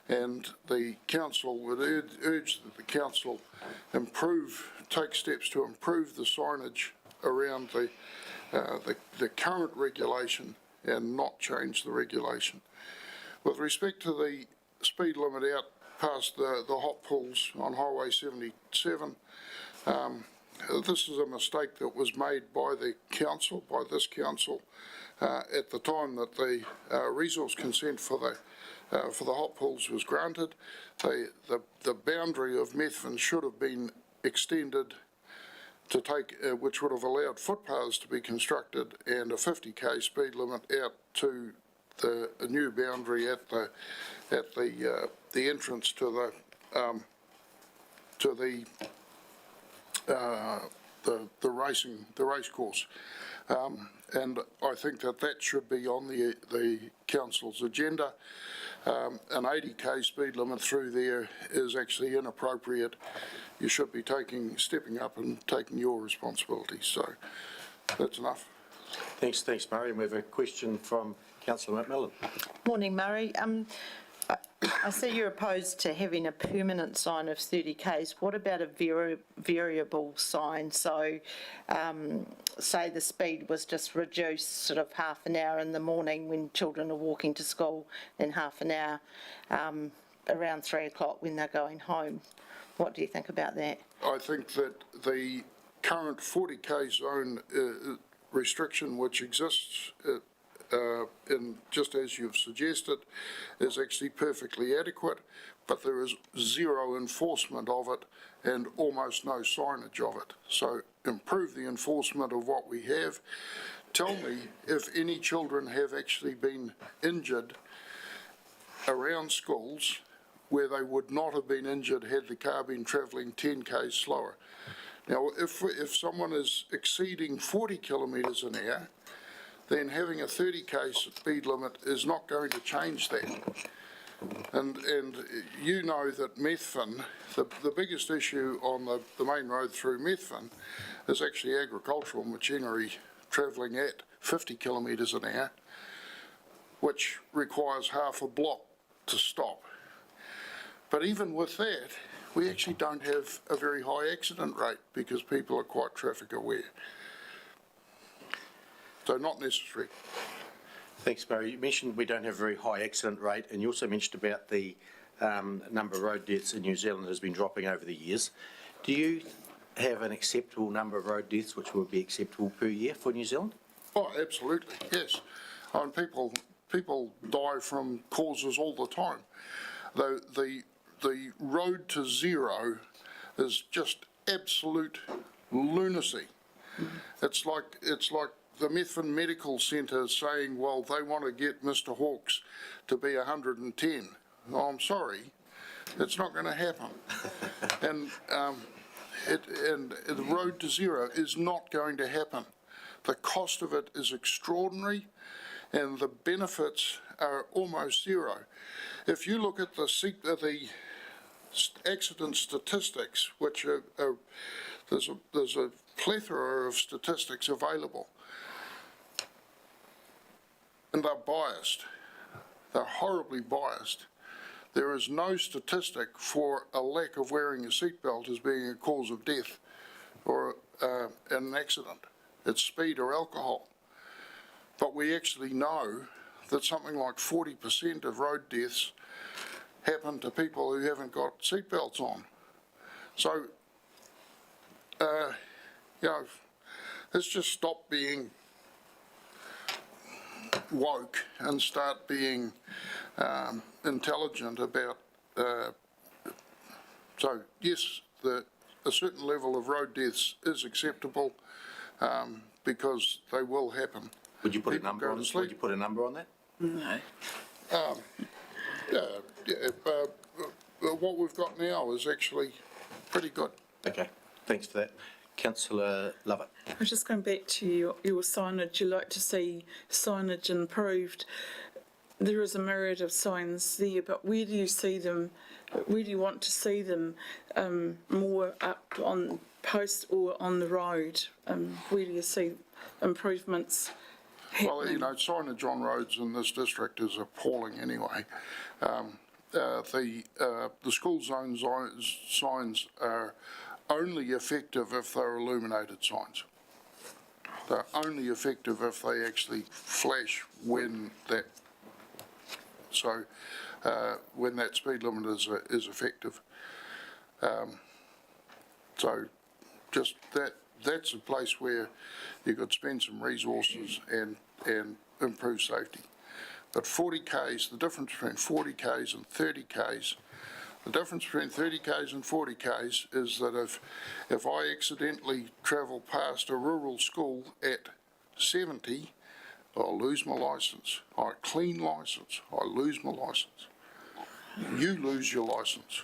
and the council would urge that the council take steps to improve the signage around the current regulation and not change the regulation. With respect to the speed limit out past the hot pools on Highway 77, this is a mistake that was made by this council, at the time that the resource consent for the hot pools was granted. The boundary of Methven should have been extended to take, which would have allowed footpaths to be constructed and a 50 k speed limit out to the new boundary at the entrance to the race course. And I think that should be on the council's agenda. An 80 k speed limit through there is actually inappropriate. You should be stepping up and taking your responsibilities. So that's enough. Thanks, Murray. And we have a question from Councillor McMillan. Morning, Murray. I see you're opposed to having a permanent sign of 30 k's. What about a variable sign? So, say the speed was just reduced sort of half an hour in the morning when children are walking to school, then half an hour around 3 o'clock when they're going home. What do you think about that? I think that the current 40 k zone restriction which exists just as you've suggested, is actually perfectly adequate, but there is zero enforcement of it and almost no signage of it. So improve the enforcement of what we have. Tell me if any children have actually been injured around schools where they would not have been injured had the car been travelling 10 k's slower. Now, if someone is exceeding 40 km/h, then having a 30 k speed limit is not going to change that. And you know that Methven, the biggest issue on the main road through Methven is actually agricultural machinery travelling at 50 km/h, which requires half a block to stop. But even with that, we actually don't have a very high accident rate because people are quite traffic aware. So not necessary. Thanks, Murray. You mentioned we don't have a very high accident rate, and you also mentioned about the number of road deaths in New Zealand has been dropping over the years. Do you have an acceptable number of road deaths which would be acceptable per year for New Zealand? Oh, absolutely, yes. And people die from causes all the time. The road to zero is just absolute lunacy. It's like the Methven Medical Centre saying, well, they want to get Mr. Hawkes to be 110. Oh, I'm sorry, it's not going to happen. And the road to zero is not going to happen. The cost of it is extraordinary, and the benefits are almost zero. If you look at the accident statistics, which there's a plethora of statistics available, and they're biased. They're horribly biased. There is no statistic for a lack of wearing a seatbelt as being a cause of death or an accident. It's speed or alcohol. But we actually know that something like 40% of road deaths happen to people who haven't got seatbelts on. So, let's just stop being woke and start being intelligent about. So yes, a certain level of road deaths is acceptable because they will happen. Would you put a number on this? Would you put a number on that? No. What we've got now is actually pretty good. Okay, thanks for that. Councillor Lovett. I was just going back to your signage. You like to see signage improved. There is a myriad of signs there, but where do you see them? Where do you want to see them more up on post or on the road? Where do you see improvements happening? Well, signage on roads in this district is appalling anyway. The school zone signs are only effective if they're illuminated signs. They're only effective if they actually flash when that speed limit is effective. So just that's a place where you could spend some resources and improve safety. But 40 Ks, the difference between 40 Ks and 30 Ks, the difference between 30 Ks and 40 Ks is that if I accidentally travel past a rural school at 70, I'll lose my licence. I clean licence, I lose my licence. You lose your licence.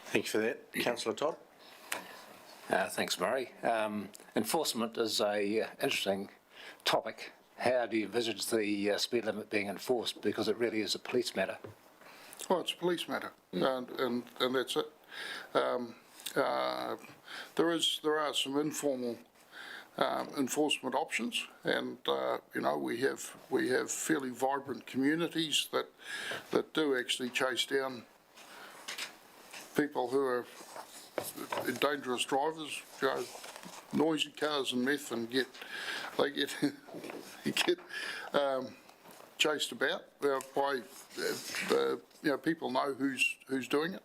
Thank you for that. Councillor Todd. Thanks, Murray. Enforcement is a interesting topic. How do you envisage the speed limit being enforced? Because it really is a police matter. Well, it's a police matter, and that's it. There are some informal enforcement options, and we have fairly vibrant communities that do actually chase down people who are dangerous drivers, noisy cars and meth, and get chased about by people know who's doing it.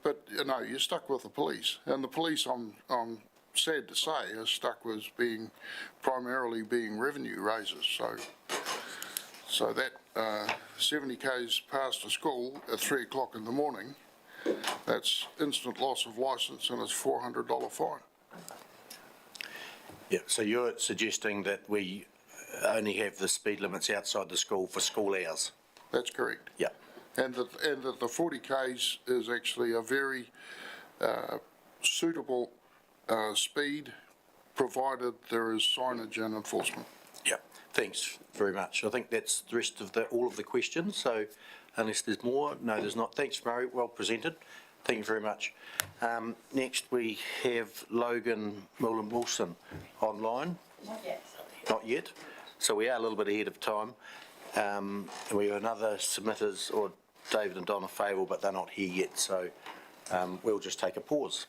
But you're stuck with the police, and the police, I'm sad to say, are stuck with primarily being revenue raisers. So that 70 Ks past a school at 3 o'clock in the morning, that's instant loss of licence and it's $400 fine. Yeah, so you're suggesting that we only have the speed limits outside the school for school hours? That's correct. Yeah. And that the 40 Ks is actually a very suitable speed, provided there is signage and enforcement. Yeah, thanks very much. I think that's the rest of all of the questions. So unless there's more, no, there's not. Thanks, Murray. Well presented. Thank you very much. Next, we have Logan Mullen-Wilson online. Not yet. Not yet. So we are a little bit ahead of time. And we have another submitters, or David and Donna Fable, but they're not here yet. So we'll just take a pause.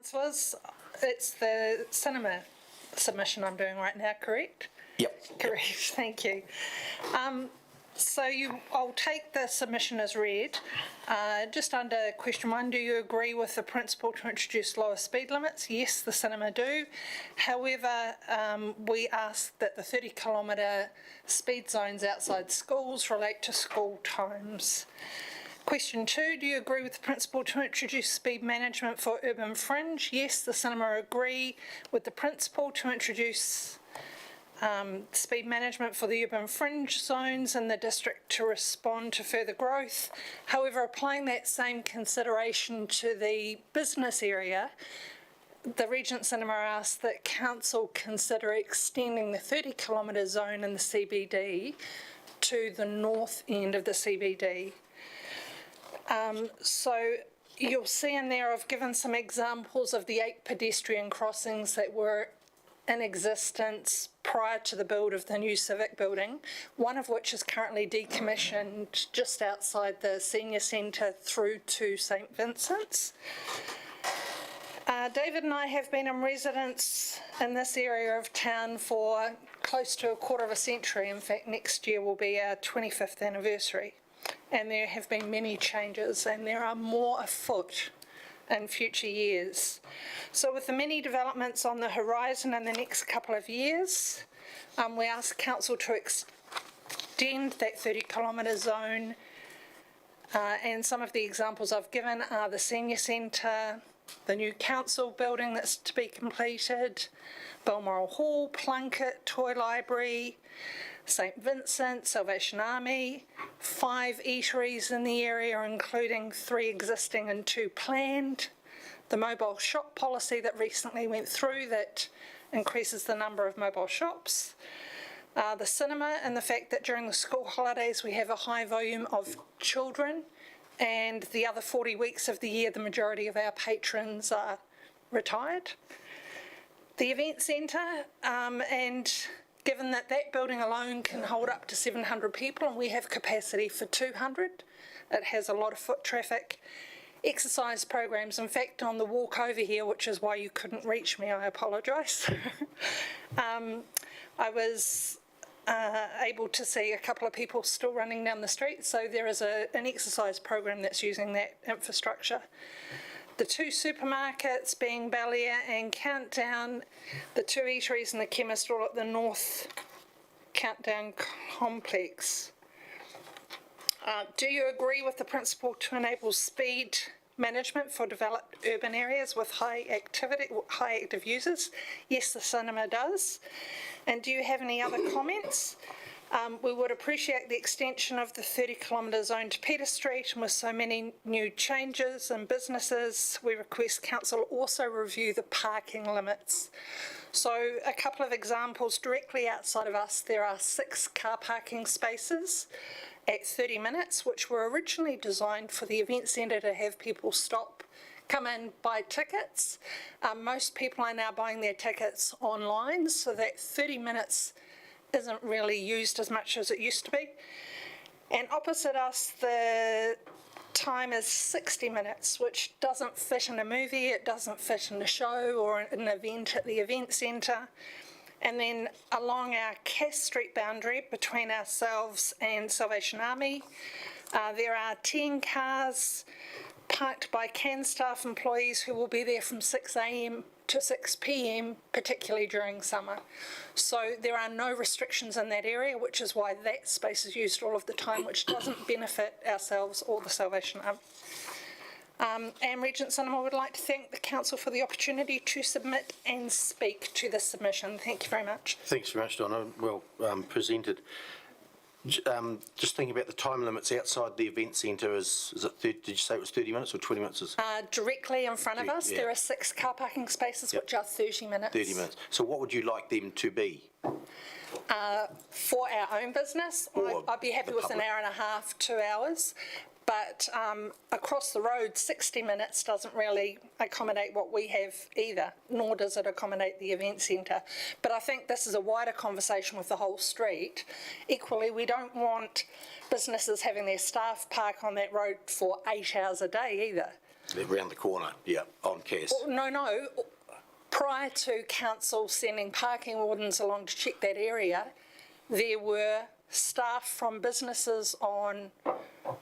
Councillors, it's the cinema submission I'm doing right now, correct? Yep. Correct, thank you. I'll take the submission as read. Just under question 1, do you agree with the principle to introduce lower speed limits? Yes, the cinema do. However, we ask that the 30-kilometre speed zones outside schools relate to school times. Question 2, do you agree with the principle to introduce speed management for urban fringe? Yes, the cinema agree with the principle to introduce speed management for the urban fringe zones in the district to respond to further growth. However, applying that same consideration to the business area, the Regent Cinema asked that Council consider extending the 30-kilometre zone in the CBD to the north end of the CBD. So you'll see in there I've given some examples of the 8 pedestrian crossings that were in existence prior to the build of the new civic building, one of which is currently decommissioned just outside the senior centre through to St Vincent's. David and I have been in residence in this area of town for close to a quarter of a century. In fact, next year will be our 25th anniversary. And there have been many changes, and there are more afoot in future years. So with the many developments on the horizon in the next couple of years, we ask Council to extend that 30-kilometre zone, and some of the examples I've given are the senior centre, the new council building that's to be completed, Balmoral Hall, Plunkett, Toy Library, St Vincent, Salvation Army, 5 eateries in the area, including 3 existing and 2 planned, the mobile shop policy that recently went through that increases the number of mobile shops, the cinema, and the fact that during the school holidays we have a high volume of children, and the other 40 weeks of the year the majority of our patrons are retired. The event centre, and given that that building alone can hold up to 700 people and we have capacity for 200, it has a lot of foot traffic. Exercise programs, in fact, on the walk over here, which is why you couldn't reach me, I apologise. I was able to see a couple of people still running down the street, so there is an exercise program that's using that infrastructure. The 2 supermarkets being Ballier and Countdown, the 2 eateries and the chemist all at the North Countdown complex. Do you agree with the principle to enable speed management for developed urban areas with high active users? Yes, the cinema does. And do you have any other comments? We would appreciate the extension of the 30-kilometre zone to Peter Street, and with so many new changes and businesses, we request Council also review the parking limits. So a couple of examples, directly outside of us there are 6 car parking spaces at 30 minutes, which were originally designed for the event centre to have people stop, come in, buy tickets. Most people are now buying their tickets online, so that 30 minutes isn't really used as much as it used to be. And opposite us, the time is 60 minutes, which doesn't fit in a movie, it doesn't fit in a show or an event at the event centre. And then along our Cass Street boundary between ourselves and Salvation Army, there are 10 cars parked by CAN staff employees who will be there from 6 a.m. to 6 p.m, particularly during summer. So there are no restrictions in that area, which is why that space is used all of the time, which doesn't benefit ourselves or the Salvation Army. And Regent Cinema would like to thank the Council for the opportunity to submit and speak to this submission. Thank you very much. Thanks very much, Donna. Well presented. Just thinking about the time limits outside the event centre, is it did you say it was 30 minutes or 20 minutes? Directly in front of us, yeah. there are 6 car parking spaces, which are 30 minutes. 30 minutes. So what would you like them to be? For our own business, I'd be happy with an hour and a half, 2 hours. But across the road, 60 minutes doesn't really accommodate what we have either, nor does it accommodate the event centre. But I think this is a wider conversation with the whole street. Equally, we don't want businesses having their staff park on that road for 8 hours a day either. Around the corner, yeah, on Cass. No. Prior to council sending parking wardens along to check that area, there were staff from businesses on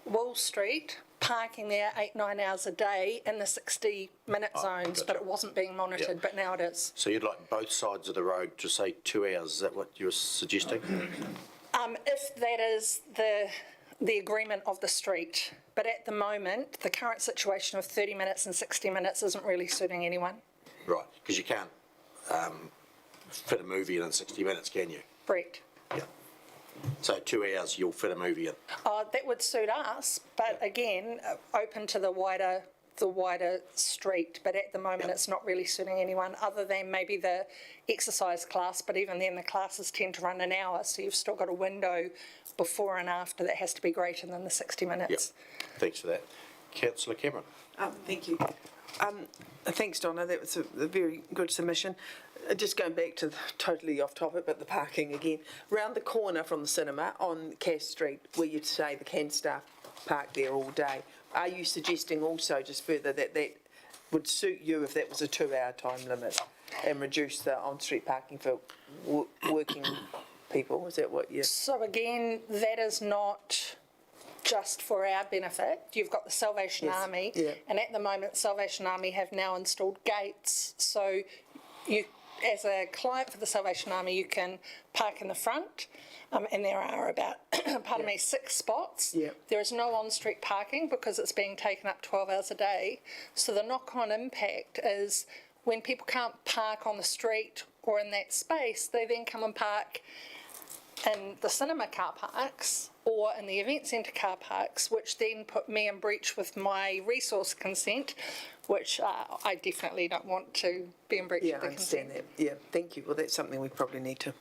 Wall Street parking there 8-9 hours a day in the 60-minute zones, gotcha. but it wasn't being monitored, Yeah. but now it is. So you'd like both sides of the road to say 2 hours, is that what you're suggesting? If that is the agreement of the street. But at the moment, the current situation of 30 minutes and 60 minutes isn't really suiting anyone. Right, because you can't fit a movie in 60 minutes, can you? Brett? Yeah. So 2 hours, you'll fit a movie in. That would suit us, but again, open to the wider street. But at the moment, it's not really suiting anyone other than maybe the exercise class. But even then, the classes tend to run an hour, so you've still got a window before and after that has to be greater than the 60 minutes. Yeah, thanks for that. Councillor Cameron. Thank you. Thanks, Donna. That was a very good submission. Just going back to totally off topic, but the parking again. Round the corner from the cinema on Cass Street, where you'd say the CAN staff park there all day, are you suggesting also just further that would suit you if that was a 2-hour time limit and reduce the on-street parking for working people? Is that what you... So again, that is not just for our benefit. You've got the Salvation Army, and at the moment, Salvation Army have now installed gates. So you, as a client for the Salvation Army, you can park in the front, and there are about, 6 spots. There is no on-street parking because it's being taken up 12 hours a day. So the knock-on impact is when people can't park on the street or in that space, they then come and park in the cinema car parks or in the event centre car parks, which then put me in breach with my resource consent, which I definitely don't want to be in breach of the consent. Yeah, I understand that. Yeah, thank you. Well, that's something we probably need to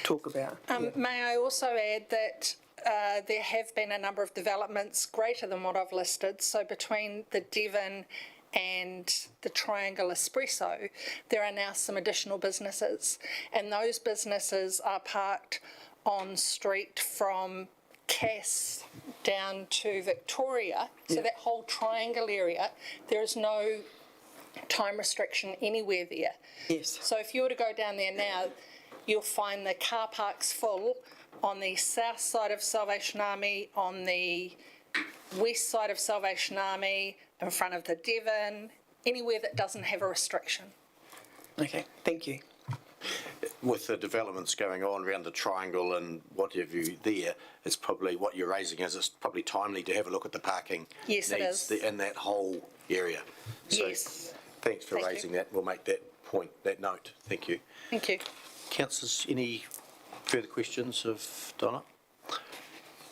talk about. May I also add that there have been a number of developments greater than what I've listed. So between the Devon and the Triangle Espresso, there are now some additional businesses, and those businesses are parked on street from Cass down to Victoria. So that whole triangle area, there is no time restriction anywhere there. Yes. So if you were to go down there now, you'll find the car parks full on the south side of Salvation Army, on the west side of Salvation Army, in front of the Devon, anywhere that doesn't have a restriction. Okay, thank you. With the developments going on around the triangle and what have you there, it's probably, what you're raising is it's probably timely to have a look at the parking Yes, it needs is. in that whole area. So Yes. thanks for Thank you. raising that. We'll make that point, that note. Thank you. Thank you. Councillors, any further questions of Donna?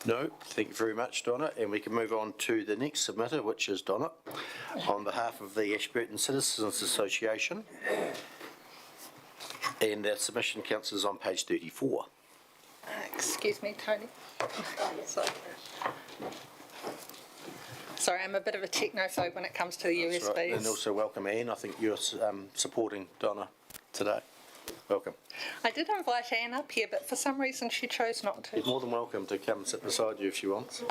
No, thank you very much, Donna. And we can move on to the next submitter, which is Donna, on behalf of the Ashburton Citizens Association. And the submission, councillors, on page 34. Excuse me, Tony. Sorry, I'm a bit of a technophobe when it comes to the That's right. USBs. And also welcome, Anne. I think you're supporting Donna today. Welcome. I did invite Anne up here, but for some reason she chose not to. You're more than welcome to come and sit beside you if she wants.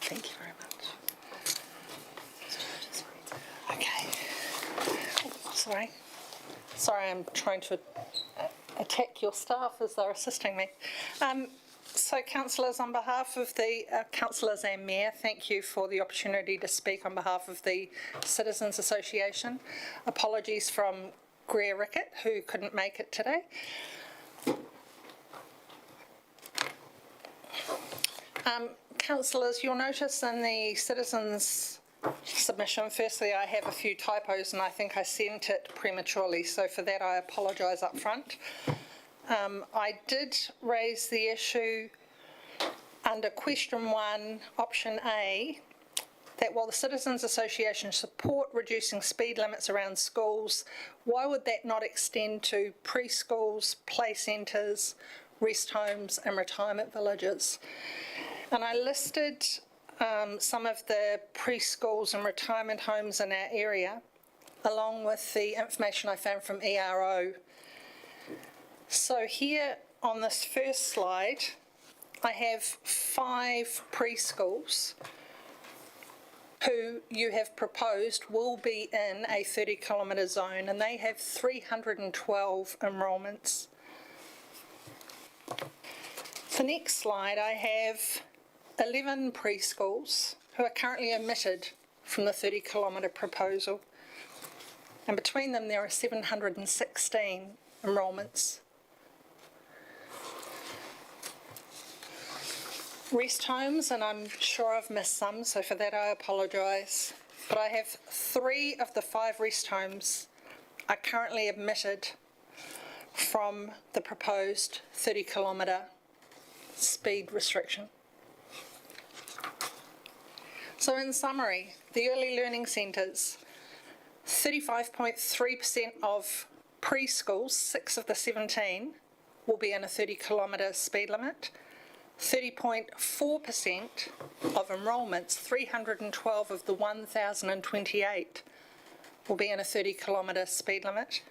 Thank you very much. Okay. Sorry. Sorry, I'm trying to attack your staff as they're assisting me. So, councillors, on behalf of the councillors and mayor, thank you for the opportunity to speak on behalf of the Citizens Association. Apologies from Greer Rickett, who couldn't make it today. Councillors, you'll notice in the citizens' submission, firstly, I have a few typos and I think I sent it prematurely, so for that I apologise up front. I did raise the issue under question 1, option A, that while the Citizens Association support reducing speed limits around schools, why would that not extend to preschools, play centres, rest homes and retirement villages? And I listed some of the preschools and retirement homes in our area, along with the information I found from ERO. So here on this first slide, I have 5 preschools who you have proposed will be in a 30-kilometre zone, and they have 312 enrolments. The next slide, I have 11 preschools who are currently omitted from the 30-kilometre proposal, and between them there are 716 enrolments. Rest homes, and I'm sure I've missed some, so for that I apologise, but I have 3 of the 5 rest homes are currently omitted from the proposed 30-kilometre speed restriction. So in summary, the early learning centres, 35.3% of preschools, 6 of the 17, will be in a 30-kilometre speed limit. 30.4% of enrolments, 312 of the 1,028, will be in a 30-kilometre speed limit.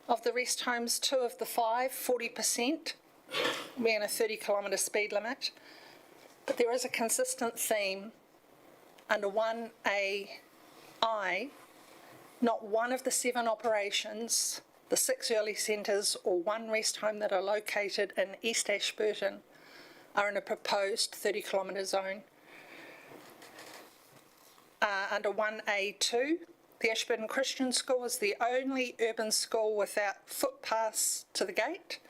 Of the rest homes, 2 of the 5, 40%, will be in a 30-kilometre speed limit. But there is a consistent theme under 1AI, not one of the 7 operations, the 6 early centres or 1 rest home that are located in East Ashburton, are in a proposed 30-kilometre zone. Under 1A2, the Ashburton Christian School is the only urban school without footpaths to the gate.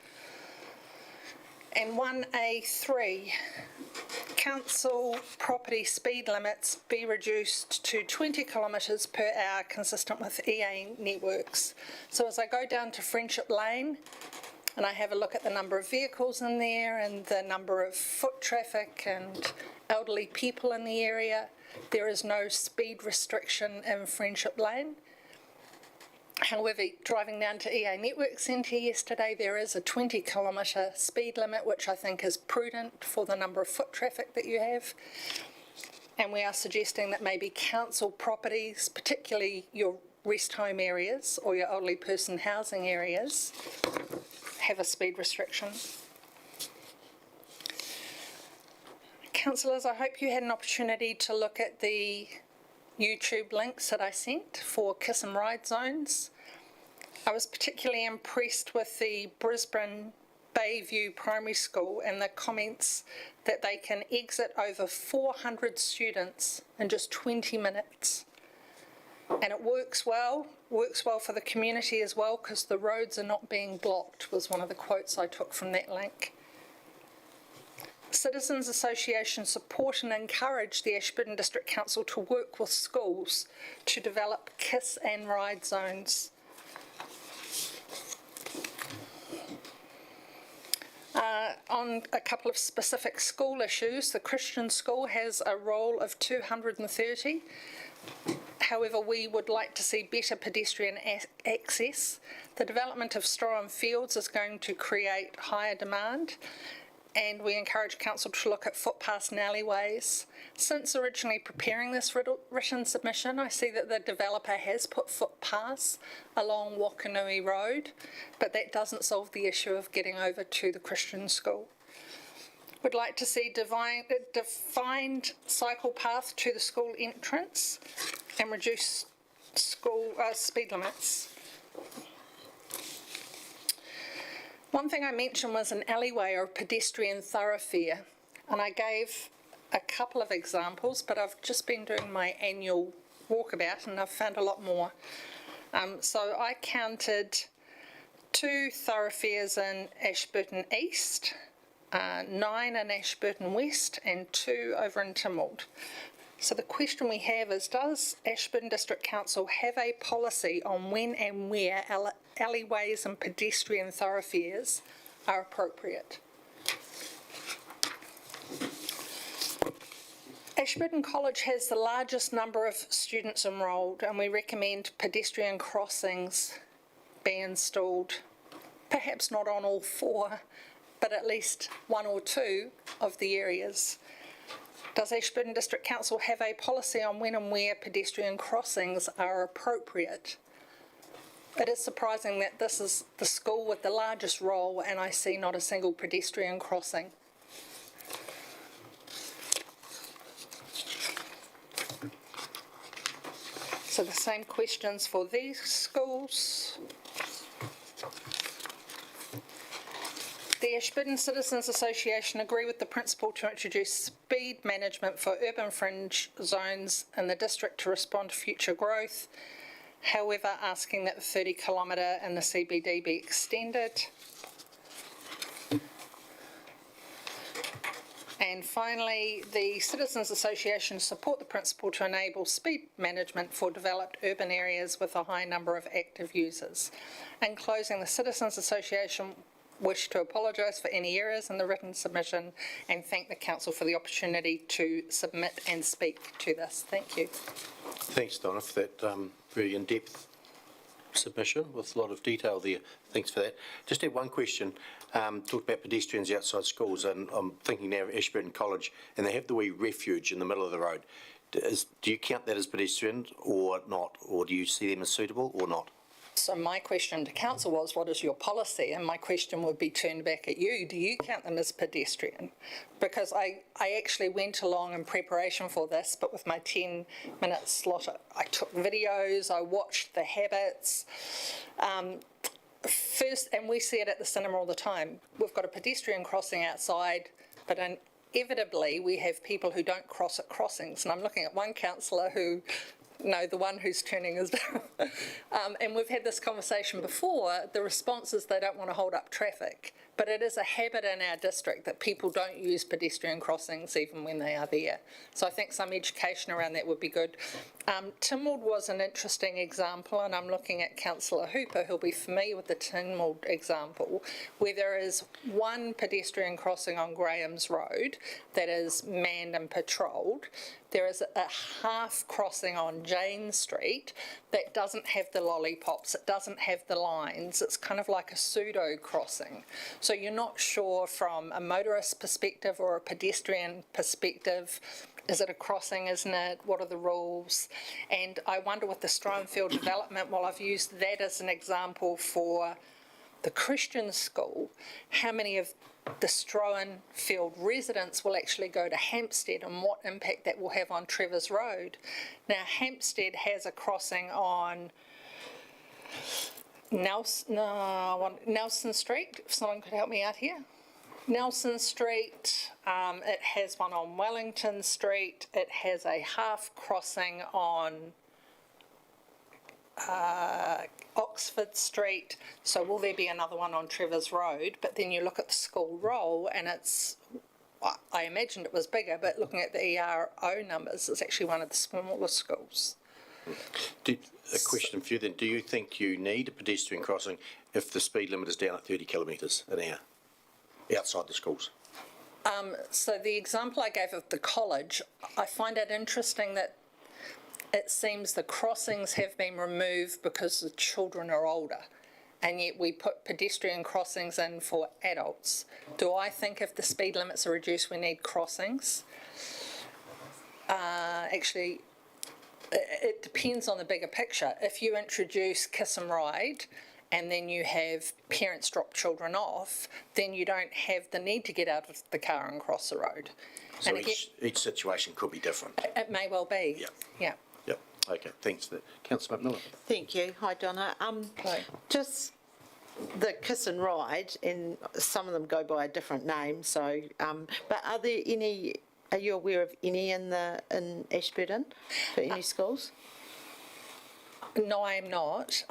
And 1A3, council property speed limits be reduced to 20 kilometres per hour consistent with EA networks. So as I go down to Friendship Lane, and I have a look at the number of vehicles in there and the number of foot traffic and elderly people in the area, there is no speed restriction in Friendship Lane. However, driving down to EA Network Centre yesterday, there is a 20-kilometre speed limit, which I think is prudent for the number of foot traffic that you have. And we are suggesting that maybe council properties, particularly your rest home areas or your elderly person housing areas, have a speed restriction. Councillors, I hope you had an opportunity to look at the YouTube links that I sent for kiss and ride zones. I was particularly impressed with the Brisbane Bayview Primary School and the comments that they can exit over 400 students in just 20 minutes. And it works well for the community as well, because the roads are not being blocked, was one of the quotes I took from that link. Citizens Association support and encourage the Ashburton District Council to work with schools to develop kiss and ride zones. On a couple of specific school issues, the Christian school has a roll of 230. However, we would like to see better pedestrian access. The development of Stroham Fields is going to create higher demand, and we encourage council to look at footpaths and alleyways. Since originally preparing this written submission, I see that the developer has put footpaths along Wakanui Road, but that doesn't solve the issue of getting over to the Christian school. We'd like to see defined cycle path to the school entrance and reduce school speed limits. One thing I mentioned was an alleyway or a pedestrian thoroughfare, and I gave a couple of examples, but I've just been doing my annual walkabout and I've found a lot more. So I counted 2 thoroughfares in Ashburton East, 9 in Ashburton West and 2 over in Tynwald. So the question we have is, does Ashburton District Council have a policy on when and where alleyways and pedestrian thoroughfares are appropriate? Ashburton College has the largest number of students enrolled, and we recommend pedestrian crossings be installed, perhaps not on all 4, but at least 1 or 2 of the areas. Does Ashburton District Council have a policy on when and where pedestrian crossings are appropriate? It is surprising that this is the school with the largest role and I see not a single pedestrian crossing. So the same questions for these schools. The Ashburton Citizens Association agree with the principle to introduce speed management for urban fringe zones in the district to respond to future growth, however asking that the 30 kilometre in the CBD be extended. And finally, the Citizens Association support the principle to enable speed management for developed urban areas with a high number of active users. In closing, the Citizens Association wish to apologise for any errors in the written submission and thank the Council for the opportunity to submit and speak to this. Thank you. Thanks, Donna, for that very in-depth submission with a lot of detail there. Thanks for that. Just had one question. Talked about pedestrians outside schools, and I'm thinking now of Ashburton College, and they have the wee refuge in the middle of the road. Do you count that as pedestrian or not, or do you see them as suitable or not? So my question to Council was, what is your policy? And my question would be turned back at you. Do you count them as pedestrian? Because I actually went along in preparation for this, but with my 10-minute slot, I took videos, I watched the habits. First, and we see it at the cinema all the time, we've got a pedestrian crossing outside, but inevitably we have people who don't cross at crossings. And I'm looking at one councillor who, no, the one who's turning is down. And we've had this conversation before. The response is they don't want to hold up traffic. But it is a habit in our district that people don't use pedestrian crossings even when they are there. So I think some education around that would be good. Tynwald was an interesting example, and I'm looking at Councillor Hooper, who'll be familiar with the Tynwald example, where there is one pedestrian crossing on Graham's Road that is manned and patrolled. There is a half crossing on Jane Street that doesn't have the lollipops, it doesn't have the lines, it's kind of like a pseudo crossing. So you're not sure from a motorist perspective or a pedestrian perspective, is it a crossing, isn't it? What are the rules? And I wonder with the Stronefield development, while I've used that as an example for the Christian school, how many of the Stronefield residents will actually go to Hampstead and what impact that will have on Trevor's Road. Now, Hampstead has a crossing on Nelson Street, if someone could help me out here. Nelson Street, it has one on Wellington Street, it has a half crossing on Oxford Street, so will there be another one on Trevor's Road? But then you look at the school roll and it's, I imagined it was bigger, but looking at the ERO numbers, it's actually one of the smaller schools. A question for you then, do you think you need a pedestrian crossing if the speed limit is down at 30 kilometres an hour outside the schools? So the example I gave of the college, I find it interesting that it seems the crossings have been removed because the children are older, and yet we put pedestrian crossings in for adults. Do I think if the speed limits are reduced we need crossings? Actually, it depends on the bigger picture. If you introduce kiss and ride and then you have parents drop children off, then you don't have the need to get out of the car and cross the road. So each situation could be different. It may well be. Yeah. Yeah. Yep. Okay, thanks for that. Councillor McMillan. Thank you. Hi, Donna. Just the kiss and ride, and some of them go by a different name. So, but are there any? Are you aware of any in Ashburton for any schools? No, I am not.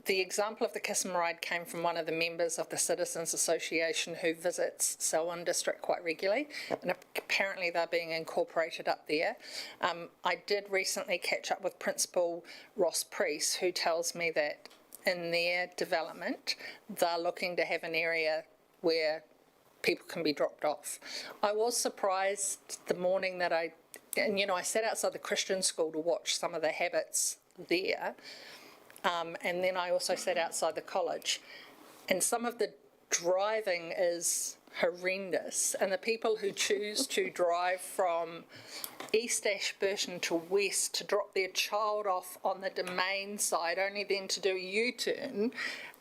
The example of the kiss and ride came from one of the members of the Citizens Association who visits Selwyn District quite regularly, and apparently they're being incorporated up there. I did recently catch up with Principal Ross Priest, who tells me that in their development they're looking to have an area where people can be dropped off. I was surprised the morning that I sat outside the Christian school to watch some of the habits there, and then I also sat outside the college, and some of the driving is horrendous, and the people who choose to drive from East Ashburton to West to drop their child off on the Domain side, only then to do a U-turn,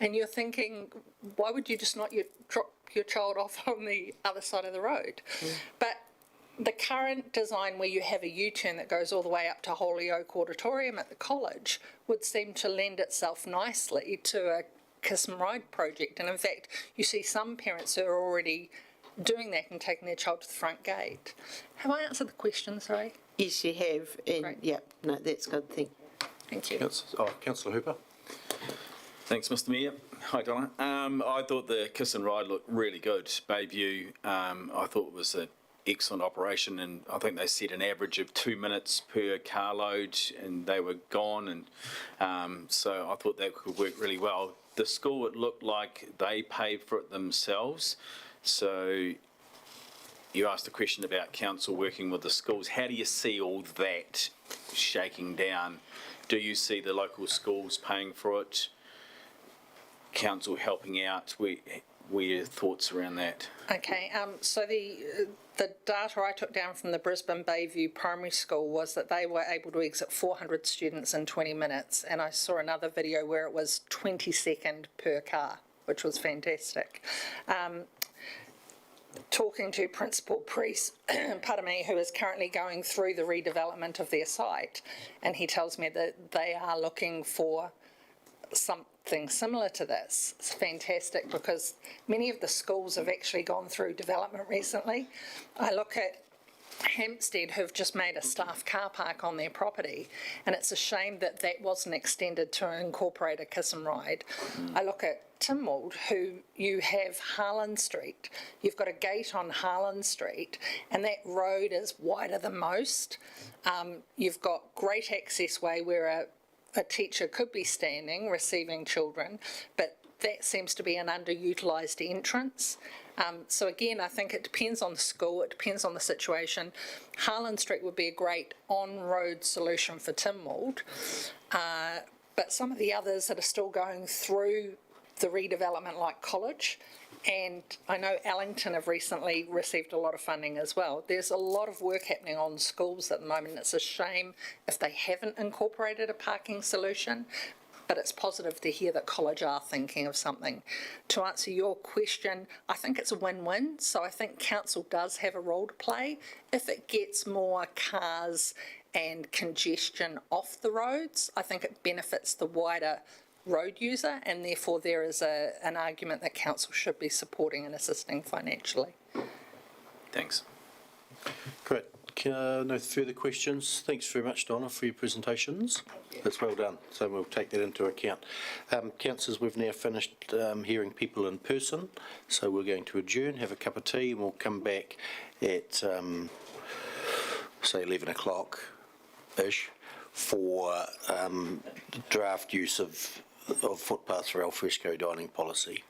and you're thinking, why would you just not drop your child off on the other side of the road? But the current design where you have a U-turn that goes all the way up to Holyoke Auditorium at the college would seem to lend itself nicely to a Kiss and Ride project. And in fact, you see some parents who are already doing that and taking their child to the front gate. Have I answered the question, sorry? Yes, you have, and Great. yeah, no, that's good, Thank you. Councillor Hooper. Thanks, Mr Mayor. Hi, Donna. I thought the Kiss and Ride looked really good. Bayview, I thought it was an excellent operation, and I think they set an average of 2 minutes per carload, and they were gone, and so I thought that could work really well. The school, it looked like they paid for it themselves, so you asked a question about council working with the schools. How do you see all that shaking down? Do you see the local schools paying for it? Council helping out? Where are your thoughts around that? Okay, so the data I took down from the Brisbane Bayview Primary School was that they were able to exit 400 students in 20 minutes, and I saw another video where it was 22nd per car, which was fantastic. Talking to Principal Priest, pardon me, who is currently going through the redevelopment of their site, and he tells me that they are looking for something similar to this. It's fantastic because many of the schools have actually gone through development recently. I look at Hampstead, who've just made a staff car park on their property, and it's a shame that that wasn't extended to incorporate a Kiss and Ride. I look at Tynwald, who you have Harlan Street. You've got a gate on Harlan Street, and that road is wider than most. You've got great access way where a teacher could be standing receiving children, but that seems to be an underutilised entrance. So again, I think it depends on the school, it depends on the situation. Harlan Street would be a great on-road solution for Tynwald, but some of the others that are still going through the redevelopment like College, and I know Allington have recently received a lot of funding as well. There's a lot of work happening on schools at the moment. It's a shame if they haven't incorporated a parking solution, but it's positive to hear that College are thinking of something. To answer your question, I think it's a win-win. So I think council does have a role to play. If it gets more cars and congestion off the roads, I think it benefits the wider road user, and therefore there is an argument that council should be supporting and assisting financially. Thanks. Great. No further questions. Thanks very much, Donna, for your presentations. That's well done. So we'll take that into account. Councillors, we've now finished hearing people in person, so we're going to adjourn, have a cup of tea, and we'll come back at, say, 11 o'clock-ish for draft use of Footpaths for Alfresco dining policy.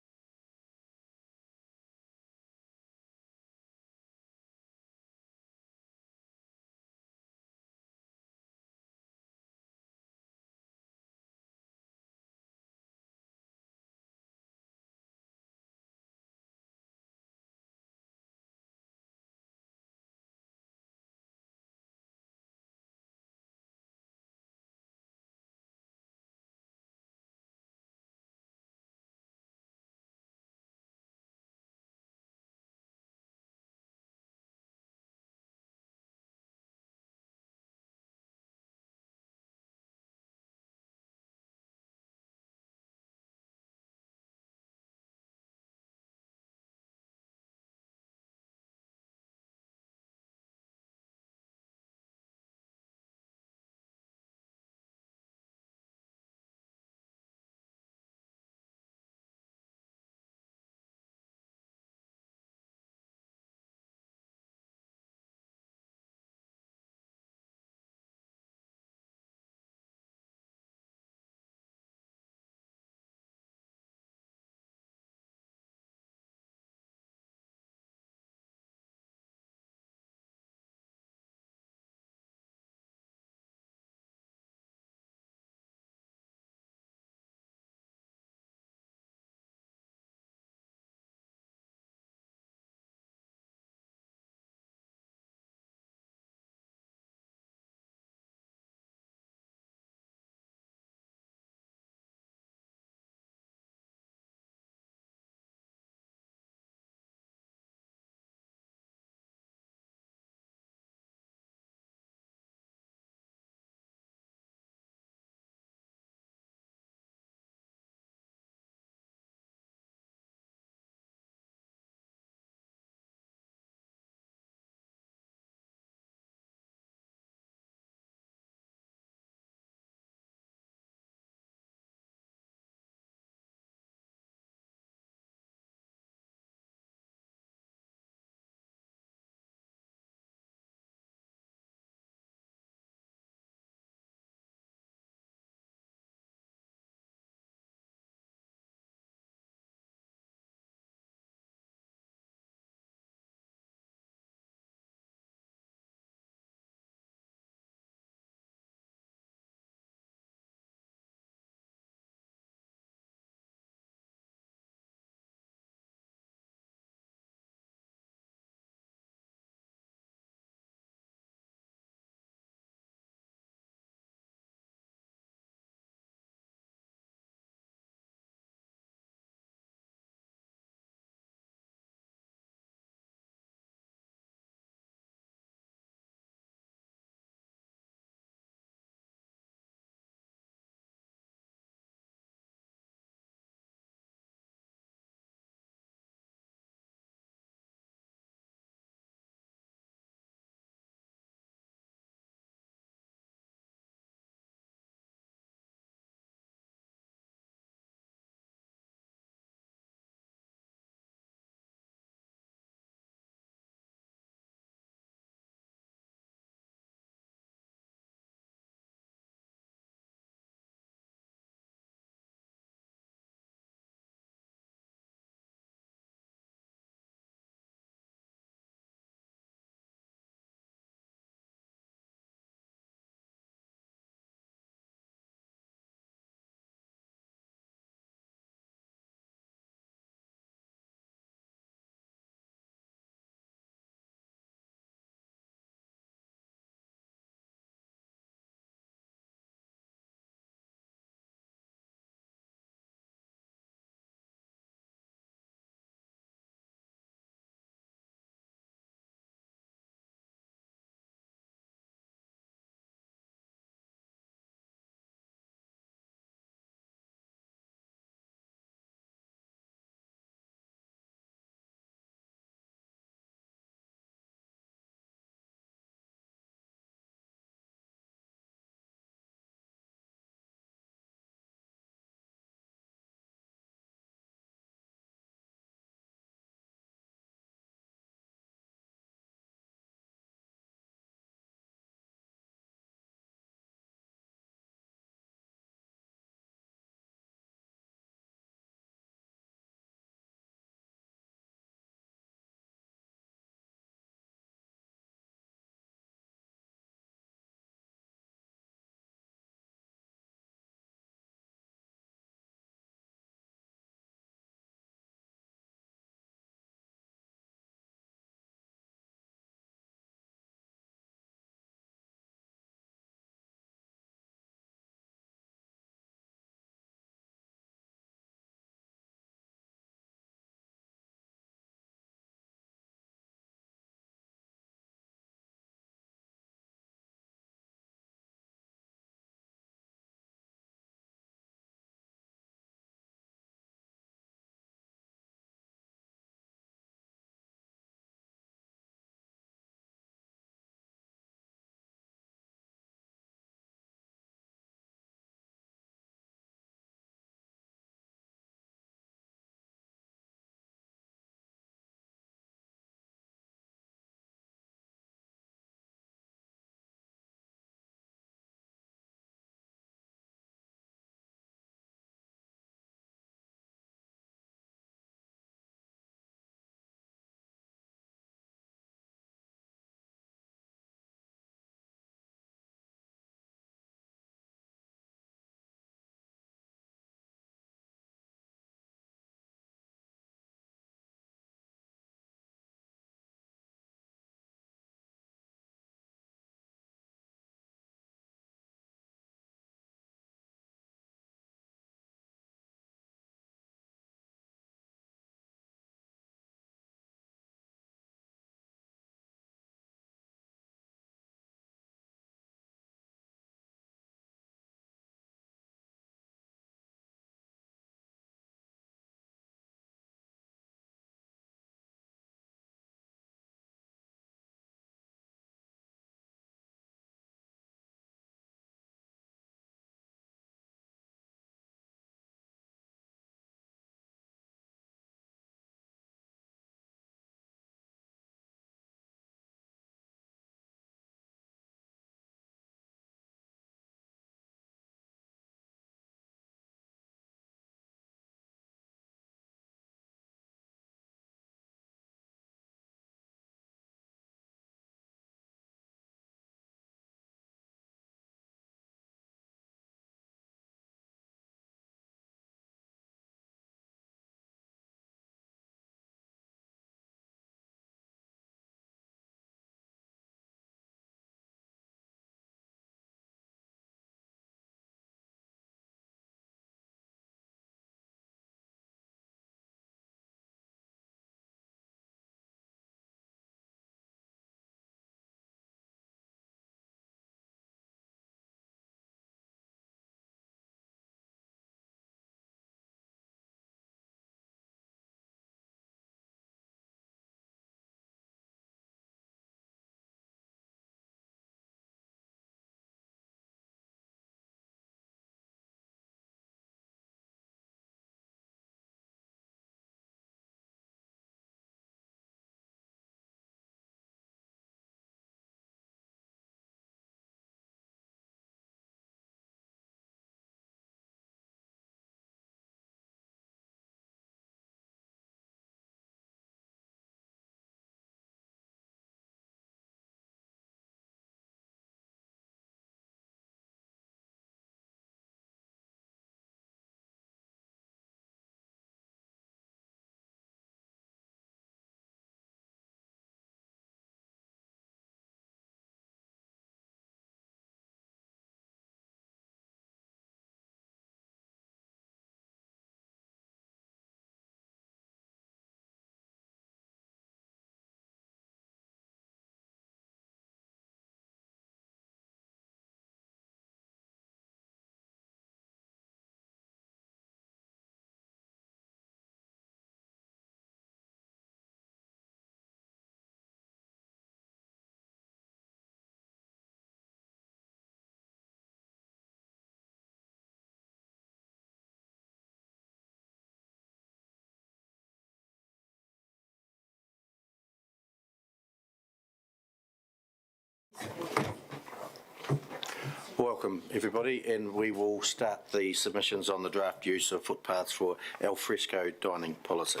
Welcome, everybody, and we will start the submissions on the draft use of footpaths for Alfresco dining policy.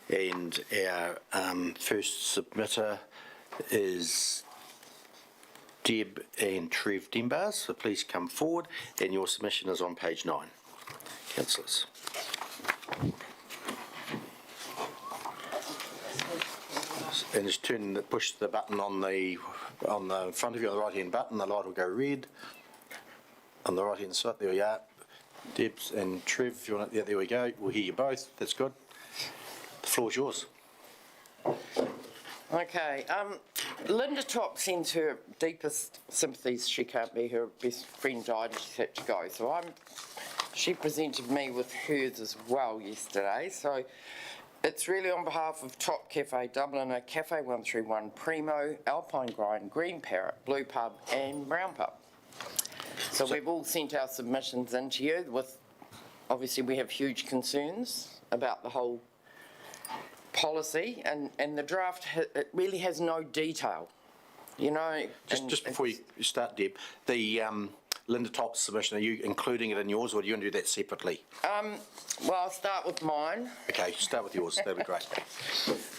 And our first submitter is Deb and Trev Denbars, so please come forward, and your submission is on page 9. Councillors. And just push the button on the front of you, the right-hand button, the light will go red. On the right-hand side, there we are. Debs and Trev, if you want, yeah, there we go. We'll hear you both. That's good. The floor is yours. Okay, Linda Top sends her deepest sympathies. She can't be, her best friend died and she's had to go. So she presented me with hers as well yesterday. So it's really on behalf of Top Cafe Dubliner, Cafe 131, Primo, Alpine Grind, Green Parrot, Blue Pub and Brown Pub. So we've all sent our submissions in to you with, obviously we have huge concerns about the whole policy, and the draft, it really has no detail, you know. Just before you start, Deb, the Linda Top's submission, are you including it in yours, or do you want to do that separately? Well, I'll start with mine. Okay, start with yours, that'd be great.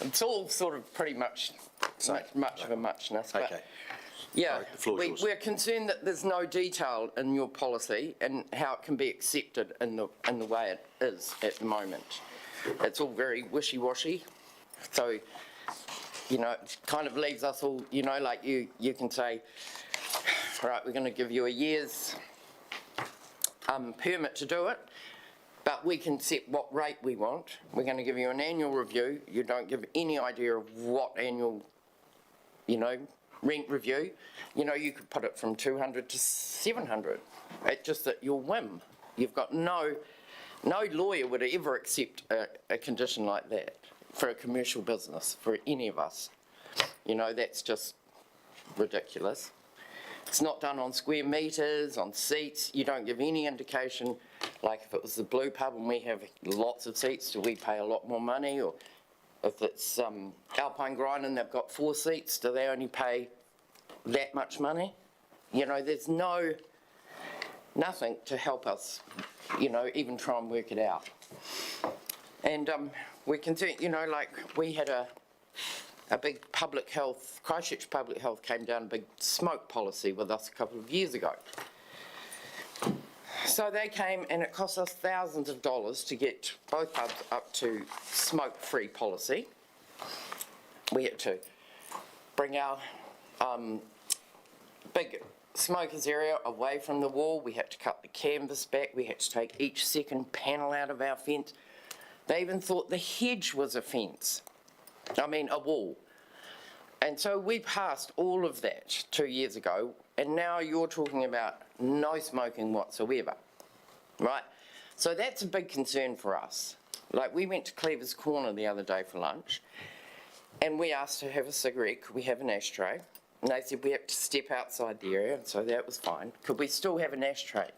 It's all sort of pretty much much of a muchness, but Okay. yeah, Sorry, the floor is yours. we're concerned that there's no detail in your policy and how it can be accepted in the way it is at the moment. It's all very wishy-washy, so, you know, it kind of leaves us all, you know, like you can say, right, we're going to give you a year's permit to do it, but we can set what rate we want. We're going to give you an annual review. You don't give any idea of what annual, you know, rent review. You know, you could put it from 200 to 700. It's just at your whim. You've got no lawyer would ever accept a condition like that for a commercial business, for any of us. You know, that's just ridiculous. It's not done on square metres, on seats. You don't give any indication, like if it was the Blue Pub and we have lots of seats, do we pay a lot more money? Or if it's Alpine Grind and they've got 4 seats, do they only pay that much money? You know, there's nothing to help us, you know, even try and work it out. And we can see, you know, like we had a big public health, Christchurch Public Health came down a big smoke policy with us a couple of years ago. So they came and it cost us thousands of dollars to get both pubs up to smoke-free policy. We had to bring our big smokers area away from the wall. We had to cut the canvas back. We had to take each second panel out of our fence. They even thought the hedge was a fence. I mean, a wall. And so we passed all of that 2 years ago, and now you're talking about no smoking whatsoever, right? So that's a big concern for us. Like, we went to Cleaver's Corner the other day for lunch, and we asked to have a cigarette. Could we have an ashtray? And they said we have to step outside the area, and so that was fine. Could we still have an ashtray?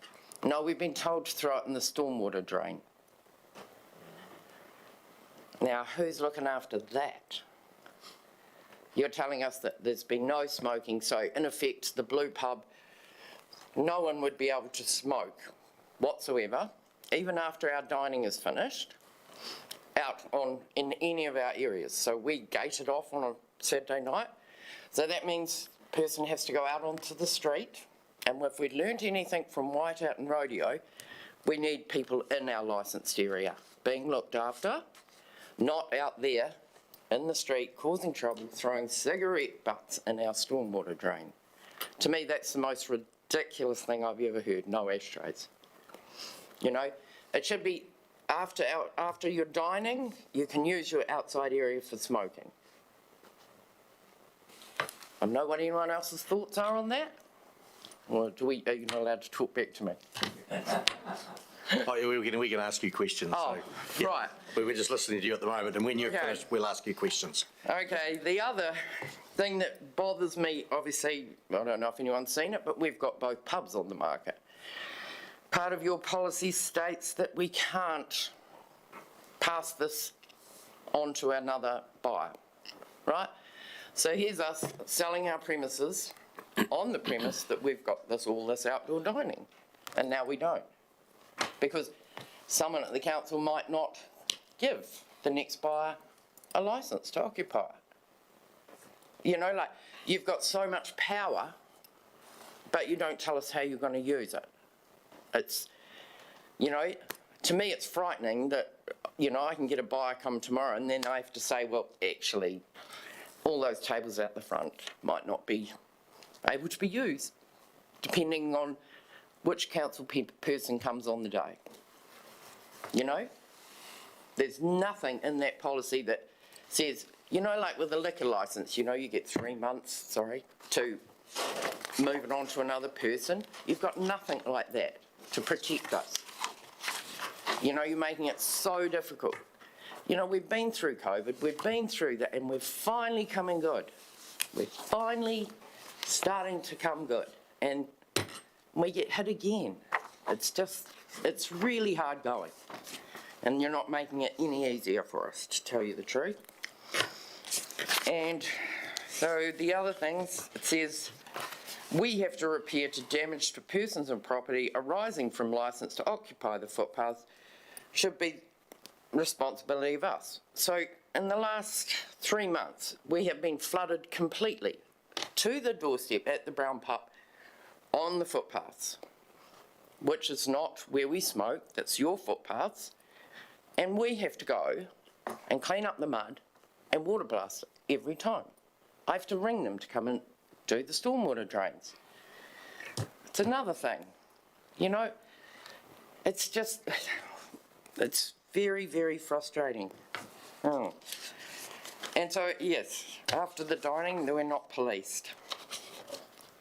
No, we've been told to throw it in the stormwater drain. Now, who's looking after that? You're telling us that there's been no smoking, so in effect, the Blue Pub, no one would be able to smoke whatsoever, even after our dining is finished, in any of our areas. So we gate it off on a Saturday night. So that means the person has to go out onto the street, and if we've learnt anything from Whiteout and Rodeo, we need people in our licensed area being looked after, not out there in the street causing trouble, throwing cigarette butts in our stormwater drain. To me, that's the most ridiculous thing I've ever heard, no ashtrays. You know, it should be after you're dining, you can use your outside area for smoking. I don't know what anyone else's thoughts are on that. Or are you not allowed to talk back to me? Oh, yeah, we can ask you questions. Oh, so, yeah. right. We were just listening to you at the moment, and when you're finished, we'll ask you questions. Okay, the other thing that bothers me, obviously, I don't know if anyone's seen it, but we've got both pubs on the market. Part of your policy states that we can't pass this on to another buyer, right? So here's us selling our premises on the premise that we've got all this outdoor dining, and now we don't. Because someone at the council might not give the next buyer a licence to occupy. You know, like, you've got so much power, but you don't tell us how you're going to use it. It's, you know, to me it's frightening that, you know, I can get a buyer come tomorrow and then I have to say, well, actually, all those tables out the front might not be able to be used, depending on which council person comes on the day. You know? There's nothing in that policy that says, you know, like with a liquor licence, you know, you get 3 months, to move it on to another person. You've got nothing like that to protect us. You know, you're making it so difficult. You know, we've been through COVID, we've been through that, and we're finally coming good. We're finally starting to come good, and we get hit again. It's really hard going, and you're not making it any easier for us, to tell you the truth. And so the other things, it says, we have to repair to damage to persons and property arising from licence to occupy the footpaths should be responsibility of us. So in the last 3 months, we have been flooded completely to the doorstep at the Brown Pub on the footpaths, which is not where we smoke, that's your footpaths, and we have to go and clean up the mud and water blast it every time. I have to ring them to come and do the stormwater drains. It's another thing, you know, it's just, it's very, very frustrating. And so, yes, after the dining, they were not policed.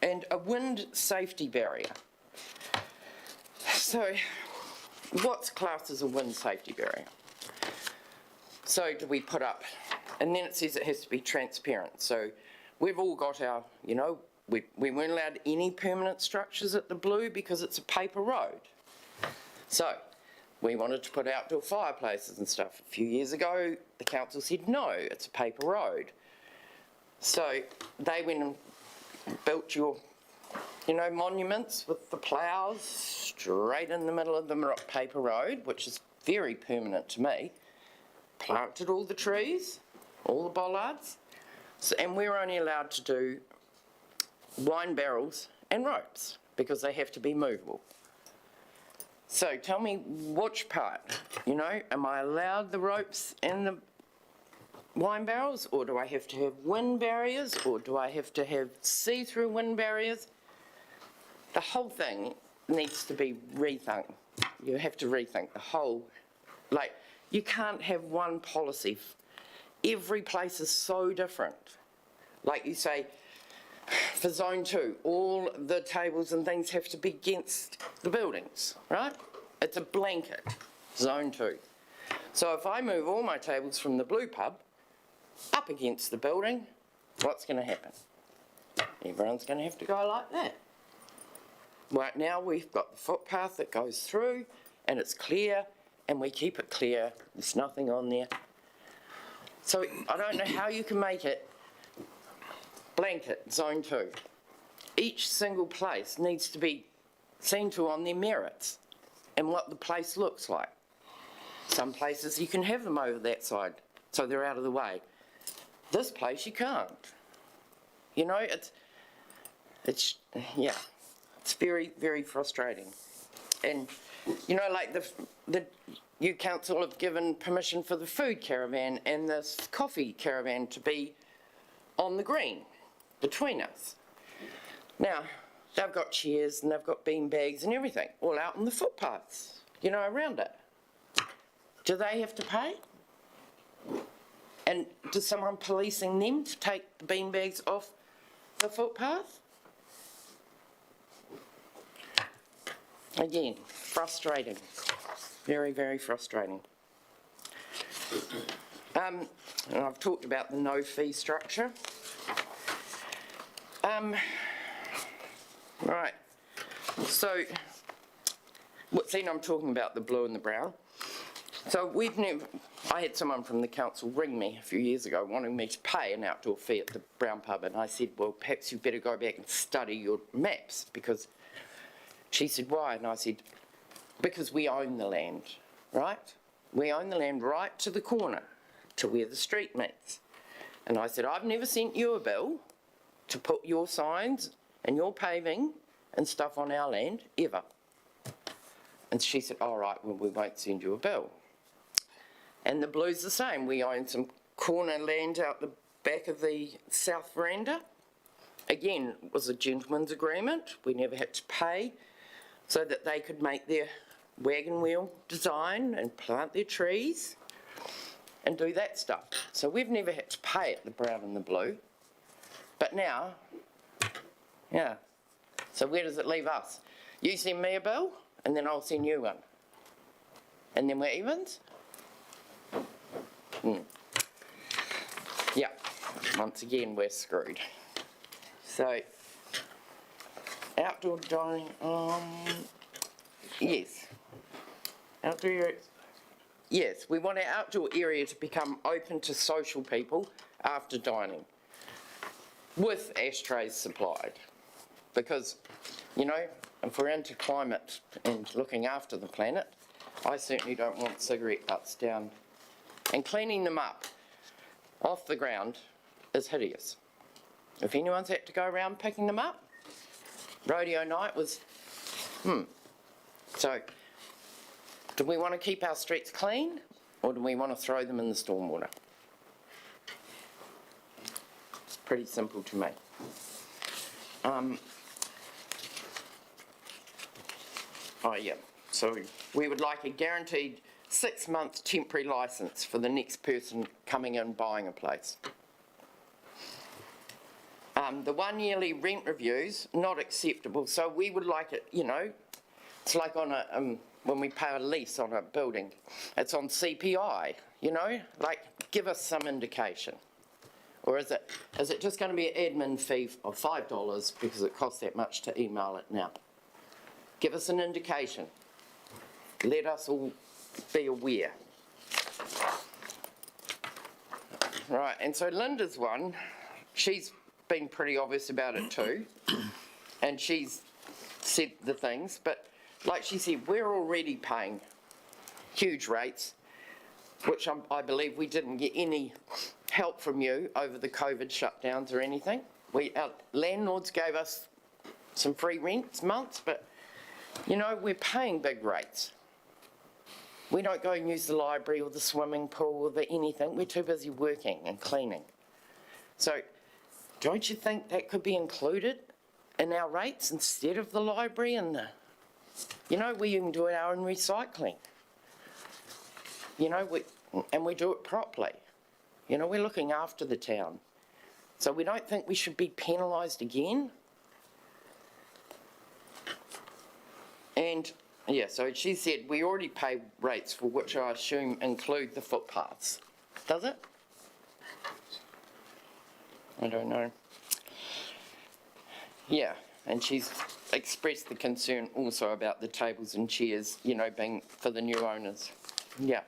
And a wind safety barrier. So, what's classed as a wind safety barrier? So, do we put up, and then it says it has to be transparent. So, we've all got our, you know, we weren't allowed any permanent structures at the Blue because it's a paper road. So, we wanted to put outdoor fireplaces and stuff. A few years ago, the council said, no, it's a paper road. So they went and built your, you know, monuments with the ploughs straight in the middle of the paper road, which is very permanent to me. Planted all the trees, all the bollards, so, and we're only allowed to do wine barrels and ropes because they have to be movable. So tell me which part, you know, am I allowed the ropes and the wine barrels, or do I have to have wind barriers, or do I have to have see-through wind barriers? The whole thing needs to be rethunk. You have to rethink the whole, like, you can't have one policy. Every place is so different. Like you say, for Zone 2, all the tables and things have to be against the buildings, right? It's a blanket, Zone 2. So if I move all my tables from the Blue Pub up against the building, what's going to happen? Everyone's going to have to go like that. Right now we've got the footpath that goes through and it's clear, and we keep it clear. There's nothing on there. So I don't know how you can make it blanket Zone 2. Each single place needs to be seen to on their merits and what the place looks like. Some places you can have them over that side so they're out of the way. This place you can't. You know, it's yeah, it's very, very frustrating. And you know, like you council have given permission for the food caravan and the coffee caravan to be on the green between us. Now, they've got chairs and they've got bean bags and everything, all out on the footpaths, you know, around it. Do they have to pay? And does someone policing them to take the bean bags off the footpath? Again, frustrating. Very, very frustrating. And I've talked about the no fee structure. Right, so, I'm talking about the blue and the brown. So we've never, I had someone from the council ring me a few years ago wanting me to pay an outdoor fee at the Brown Pub, and I said, well, perhaps you better go back and study your maps, because she said, why? And I said, because we own the land, right? We own the land right to the corner, to where the street meets. And I said, I've never sent you a bill to put your signs and your paving and stuff on our land, ever. And she said, all right, well, we won't send you a bill. And the Blue's the same. We own some corner land out the back of the south veranda. Again, it was a gentleman's agreement. We never had to pay so that they could make their wagon wheel design and plant their trees and do that stuff. So we've never had to pay at the Brown and the Blue. But now, yeah. So where does it leave us? You send me a bill, and then I'll send you one. And then we're evens? Yeah, once again, we're screwed. So, outdoor dining, yes. Outdoor, yes, we want our outdoor area to become open to social people after dining, with ashtrays supplied. Because, you know, if we're into climate and looking after the planet, I certainly don't want cigarette butts down. And cleaning them up off the ground is hideous. If anyone's had to go around picking them up, rodeo night was, So, do we want to keep our streets clean, or do we want to throw them in the stormwater? It's pretty simple to me. Oh yeah, so we would like a guaranteed 6-month temporary licence for the next person coming in buying a place. The 1-yearly rent reviews, not acceptable, so we would like it, you know, it's like on a, when we pay a lease on a building, it's on CPI, you know, like give us some indication. Or is it just going to be an admin fee of $5 because it costs that much to email it now? Give us an indication. Let us all be aware. Right, and so Linda's one, she's been pretty obvious about it too, and she's said the things, but like she said, we're already paying huge rates, which I believe we didn't get any help from you over the COVID shutdowns or anything. Our landlords gave us some free rent months, but you know, we're paying big rates. We don't go and use the library or the swimming pool or the anything. We're too busy working and cleaning. So don't you think that could be included in our rates instead of the library and the, you know, we even do our own recycling. You know, we do it properly. You know, we're looking after the town. So we don't think we should be penalised again. And, yeah, so she said we already pay rates for which I assume include the footpaths. Does it? I don't know. Yeah, and she's expressed the concern also about the tables and chairs, you know, being for the new owners. Yeah.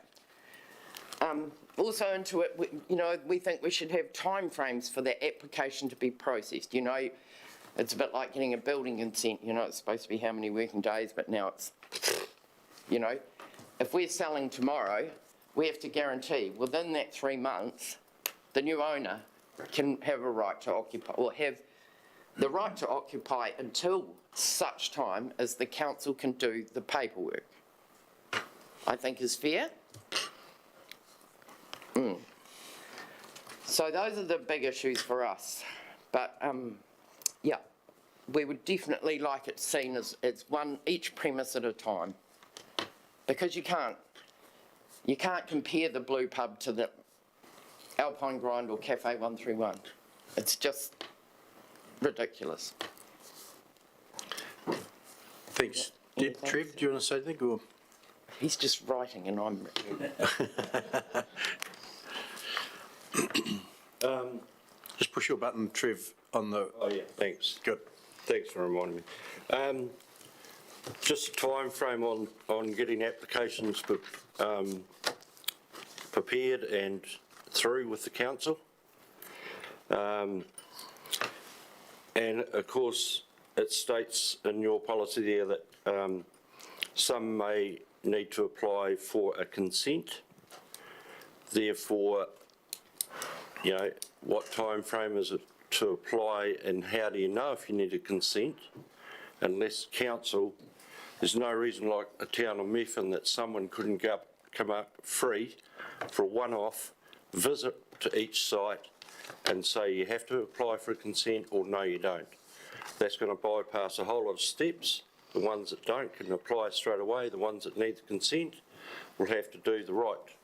Also into it, you know, we think we should have timeframes for that application to be processed. You know, it's a bit like getting a building consent. You know, it's supposed to be how many working days, but now it's, you know, if we're selling tomorrow, we have to guarantee within that 3 months, the new owner can have a right to occupy, or have the right to occupy until such time as the council can do the paperwork. I think is fair. So those are the big issues for us. But, yeah, we would definitely like it seen as one, each premise at a time. Because you can't compare the Blue Pub to the Alpine Grind or Cafe 131. It's just ridiculous. Thanks. Trev, do you want to say anything? Or? He's just writing and I'm... Just push your button, Trev, on the... Oh, yeah, thanks. Good. Thanks for reminding me. Just a time frame on getting applications prepared and through with the council. And of course, it states in your policy there that some may need to apply for a consent. Therefore, you know, what time frame is it to apply, and how do you know if you need a consent? Unless council, there's no reason like a town of Methven that someone couldn't come up free for a one-off visit to each site and say you have to apply for a consent or no you don't. That's going to bypass a whole lot of steps. The ones that don't can apply straight away. The ones that need the consent will have to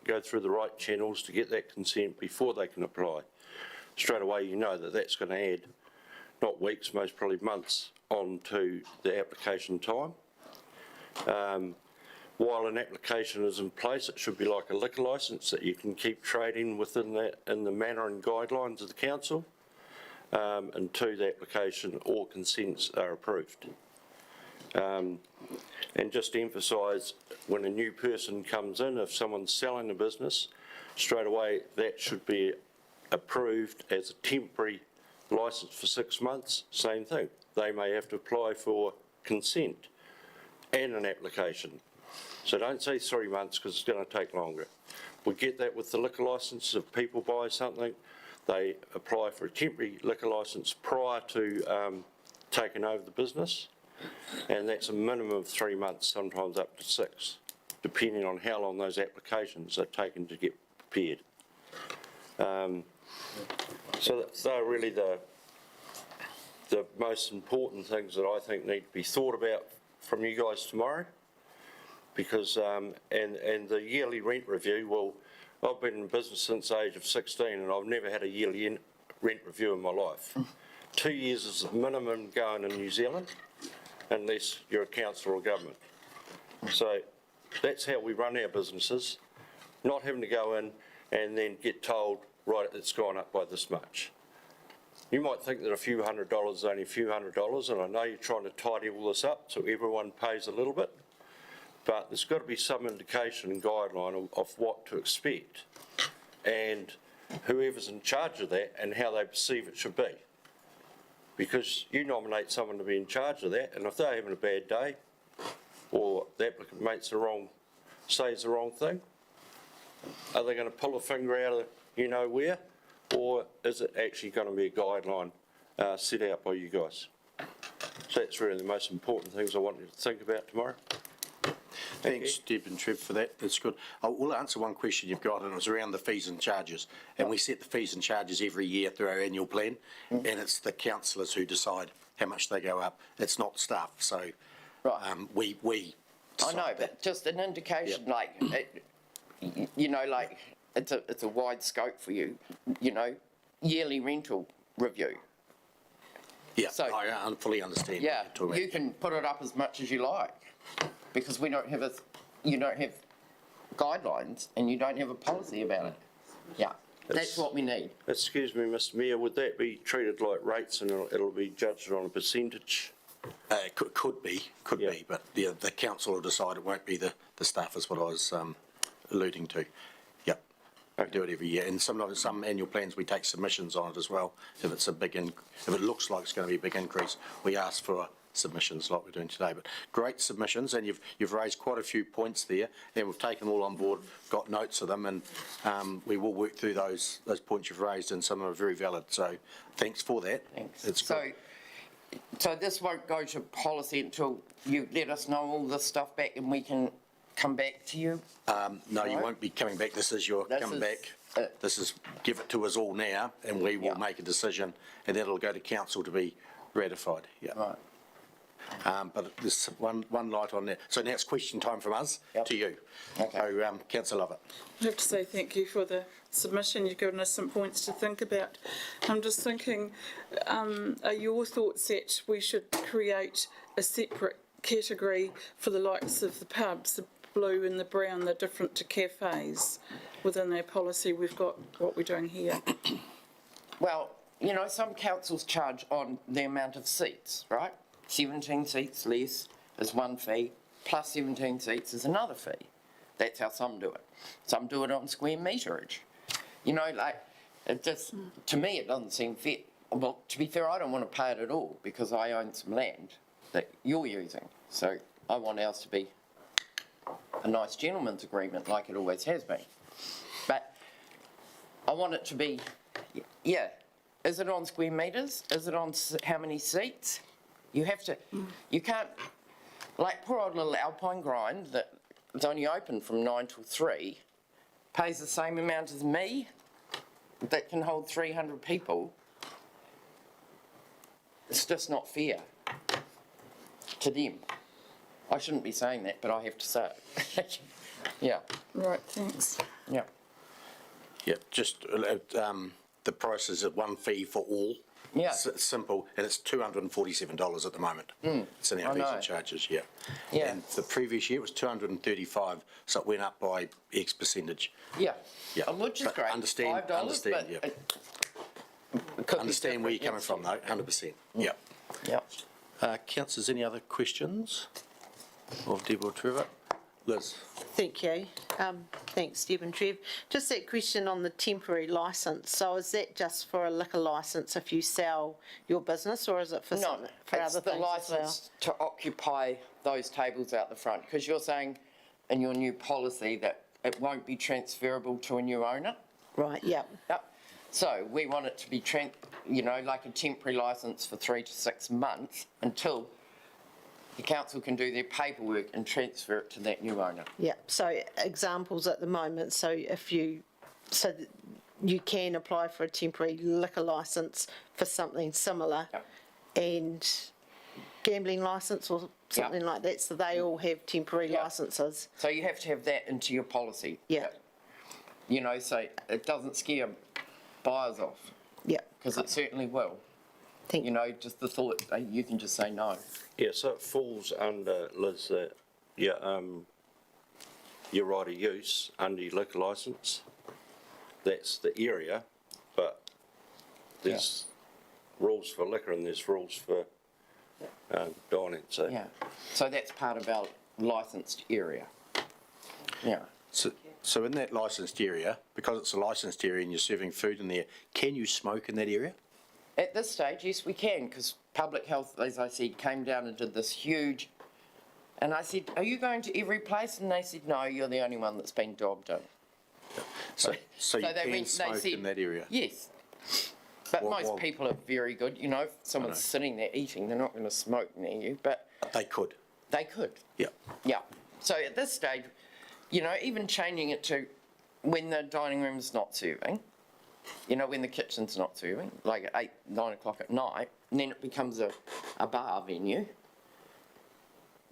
go through the right channels to get that consent before they can apply. Straight away you know that that's going to add not weeks, most probably months onto the application time. While an application is in place, it should be like a liquor licence that you can keep trading within that in the manner and guidelines of the council until the application or consents are approved. And just to emphasise, when a new person comes in, if someone's selling a business, straight away that should be approved as a temporary licence for 6 months. Same thing. They may have to apply for consent and an application. So don't say 3 months because it's going to take longer. We get that with the liquor licence. If people buy something, they apply for a temporary liquor licence prior to taking over the business, and that's a minimum of 3 months, sometimes up to 6, depending on how long those applications are taken to get prepared. So they're really the most important things that I think need to be thought about from you guys tomorrow. Because, and the yearly rent review, well, I've been in business since the age of 16 and I've never had a yearly rent review in my life. 2 years is the minimum going in New Zealand, unless you're a council or government. So that's how we run our businesses, not having to go in and then get told, right, it's gone up by this much. You might think that a few $100 is only a few $100, and I know you're trying to tidy all this up so everyone pays a little bit, but there's got to be some indication and guideline of what to expect, and whoever's in charge of that and how they perceive it should be. Because you nominate someone to be in charge of that, and if they're having a bad day, or the applicant says the wrong thing, are they going to pull a finger out of you know where, or is it actually going to be a guideline set out by you guys? So that's really the most important things I want you to think about tomorrow. Thanks, Deb and Trev, for that. That's good. I will answer one question you've got, and it was around the fees and charges. And we set the fees and charges every year through our annual plan, and it's the councillors who decide how much they go up. It's not staff. So we I know, but just an indication, like, you know, like it's a wide scope for you, you know, yearly rental review. Yeah, so, I fully understand. Yeah, you can put it up as much as you like, because we don't have you don't have guidelines and you don't have a policy about it. Yeah, that's what we need. Excuse me, Mr Mayor, would that be treated like rates and it'll be judged on a percentage? Could be, but the council will decide. It won't be the staff, is what I was alluding to. Yep, we do it every year, and sometimes some annual plans we take submissions on it as well. If it's a big, if it looks like it's going to be a big increase, we ask for submissions like we're doing today. But great submissions, and you've raised quite a few points there, and we've taken them all on board, got notes of them, and we will work through those points you've raised, and some are very valid. So thanks for that. Thanks. It's good. So this won't go to policy until you let us know all this stuff back and we can come back to you? No, you won't be coming back. This is your come back. This is give it to us all now, and we will make a decision, and then it'll go to council to be ratified. Yeah. Right. But there's one light on there. So now it's question time from us to you. Okay. So, Councillor Lovett. I have to say thank you for the submission. You've given us some points to think about. I'm just thinking, are your thoughts that we should create a separate category for the likes of the pubs, the blue and the brown, they're different to cafes within our policy? We've got what we're doing here. Well, you know, some councils charge on the amount of seats, right? 17 seats less, is one fee, plus 17 seats is another fee. That's how some do it. Some do it on square meterage. You know, like, it just, to me, it doesn't seem fair. Well, to be fair, I don't want to pay it at all because I own some land that you're using. So I want ours to be a nice gentleman's agreement like it always has been. But I want it to be, yeah, is it on square metres? Is it on how many seats? You have to, you can't, like poor old little Alpine Grind that is only open from 9 till 3, pays the same amount as me that can hold 300 people. It's just not fair to them. I shouldn't be saying that, but I have to say it. Yeah. Right, thanks. Yeah. Yeah, just the price is at one fee for all. Yeah. It's simple, and it's $247 at the moment. It's in our I fees know. and charges, yeah. Yeah. And the previous year was 235, so it went up by X percentage. Yeah. Yeah. Which is But great. understand, $5, understand, but yeah. it could be Understand where you're coming different, from, though, 100%. Yeah. Yeah. Councillors, any other questions of Deb or Trevor? Liz? Thank you. Thanks, Deb and Trev. Just that question on the temporary licence. So is that just for a liquor licence if you sell your business, or is it for No, for it's other the things as well? licence to occupy those tables out the front, because you're saying in your new policy that it won't be transferable to a new owner. Right, yep. Yep. So we want it to be, you know, like a temporary licence for 3 to 6 months until the council can do their paperwork and transfer it to that new owner. Yeah, so examples at the moment, so if you, so that you can apply for a temporary liquor licence for something similar, Yep. and gambling licence or something like that, so they all have temporary Yep. licences. So you have to have that into your policy. Yeah. You know, so it doesn't scare buyers off, Yeah, because it certainly will. thank You know, just the thought, you can just say no. Yeah, so it falls under, Liz, that, your right of use under your liquor licence. That's the area, but there's rules for liquor and there's rules for dining, so. Yeah. So that's part of our licensed area. Yeah. So in that licensed area, because it's a licensed area and you're serving food in there, can you smoke in that area? At this stage, yes, we can, because public health, as I said, came down and did this huge, and I said, are you going to every place? And they said, no, you're the only one that's been dobbed in. So you they can went- they smoke said- in that area? Yes. But Well- most well- people are very good, you know, if someone's sitting there eating, they're not going to smoke near you, but They could, they could. yeah. Yeah. So at this stage, you know, even changing it to when the dining room's not serving, you know, when the kitchen's not serving, like at 8, 9 o'clock at night, and then it becomes a bar venue.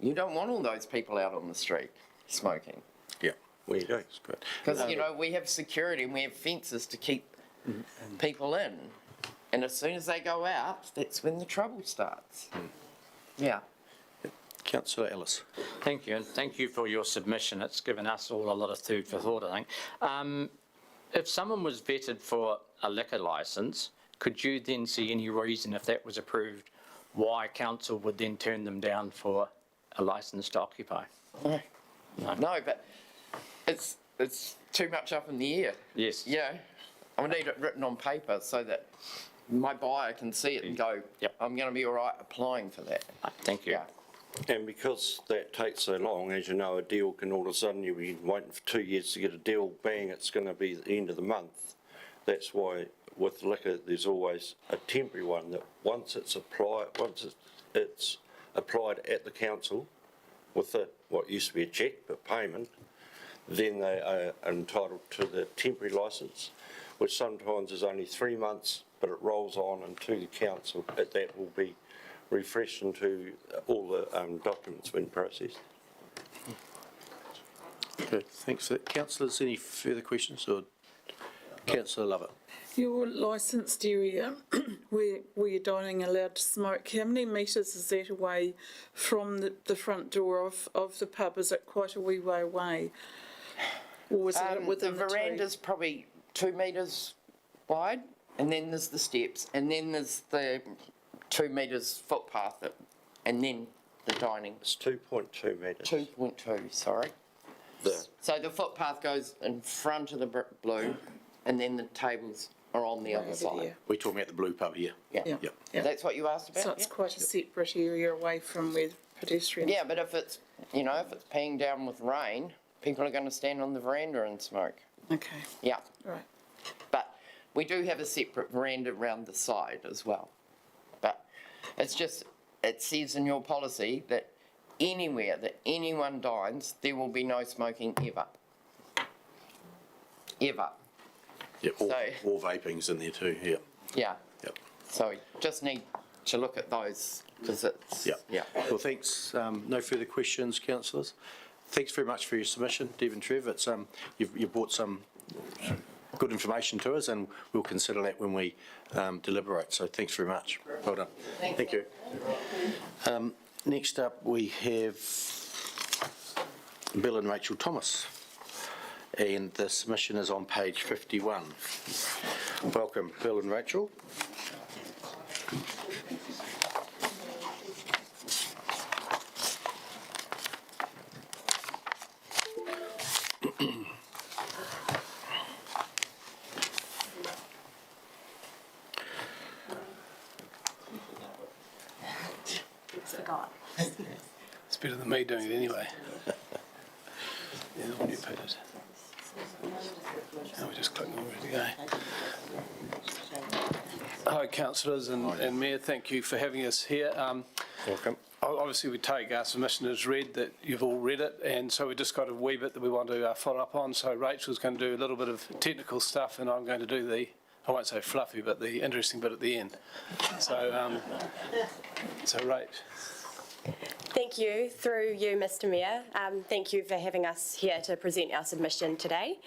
You don't want all those people out on the street smoking. Yeah, well, you do, it's good. Because, you know, we have security and we have fences to keep people in. And as soon as they go out, that's when the trouble starts. Yeah. Councillor Ellis. Thank you, and thank you for your submission. It's given us all a lot of food for thought, I think. If someone was vetted for a liquor licence, could you then see any reason, if that was approved, why council would then turn them down for a licence to occupy? No, but it's too much up in the air. Yes. Yeah. I need it written on paper so that my buyer can see it and go, Yep. I'm going to be all right applying for that. Thank you. Yeah. And because that takes so long, as you know, a deal can all of a sudden, you've been waiting for 2 years to get a deal, bang, it's going to be the end of the month. That's why with liquor, there's always a temporary one that once it's applied at the council with what used to be a cheque, but payment, then they are entitled to the temporary licence, which sometimes is only 3 months, but it rolls on into the council. That will be refreshed into all the documents when processed. Good, thanks for that. Councillors, any further questions, or Councillor Lovett? Your licensed area where you're dining allowed to smoke, how many metres is that away from the front door of the pub? Is it quite a wee way away? Or is it within the veranda's probably 2 metres wide, and then there's the steps, and then there's the 2 metres footpath, and then the dining. It's 2.2 metres. 2.2, sorry. So the footpath goes in front of the blue, and then the tables are on the other side. We're talking about the blue pub here. Yeah. Yep. That's what you asked about? So it's yeah? quite a separate area away from where pedestrians. Yeah, but if it's, you know, if it's peeing down with rain, people are going to stand on the veranda and smoke. Okay, Yeah, right. but we do have a separate veranda around the side as well. But it's just, it says in your policy that anywhere that anyone dines, there will be no smoking ever. Ever. Yeah, or So- vaping's in there too, yeah. Yeah. Yep. So we just need to look at those because it's, Yeah. yeah. Well, thanks. No further questions, councillors. Thanks very much for your submission, Deb and Trev. It's, you've brought some good information to us, and we'll consider that when we deliberate. So thanks very much. Well done. Thank you. Next up, we have Bill and Rachel Thomas, and the submission is on page 51. Welcome, Bill and Rachel. It's better than me doing it anyway. Yeah, when you put it. Now we just click on ready to go. Hi, councillors and Mayor, thank you for having us here. Welcome. Obviously, we take our submission as read, that you've all read it, and so we just got a wee bit that we want to follow up on. So Rachel's going to do a little bit of technical stuff, and I'm going to do the, I won't say fluffy, but the interesting bit at the end. So, Rach. Thank you. Through you, Mr Mayor, thank you for having us here to present our submission today.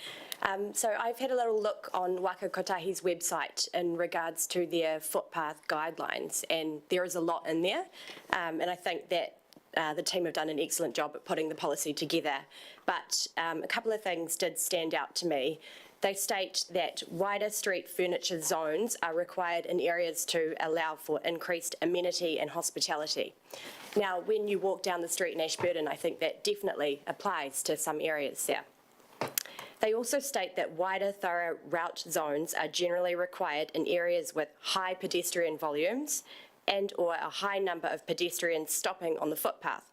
So I've had a little look on Waka Kotahi's website in regards to their footpath guidelines, and there is a lot in there, and I think that the team have done an excellent job at putting the policy together. But a couple of things did stand out to me. They state that wider street furniture zones are required in areas to allow for increased amenity and hospitality. Now, when you walk down the street in Ashburton, I think that definitely applies to some areas there. They also state that wider thorough route zones are generally required in areas with high pedestrian volumes and or a high number of pedestrians stopping on the footpath.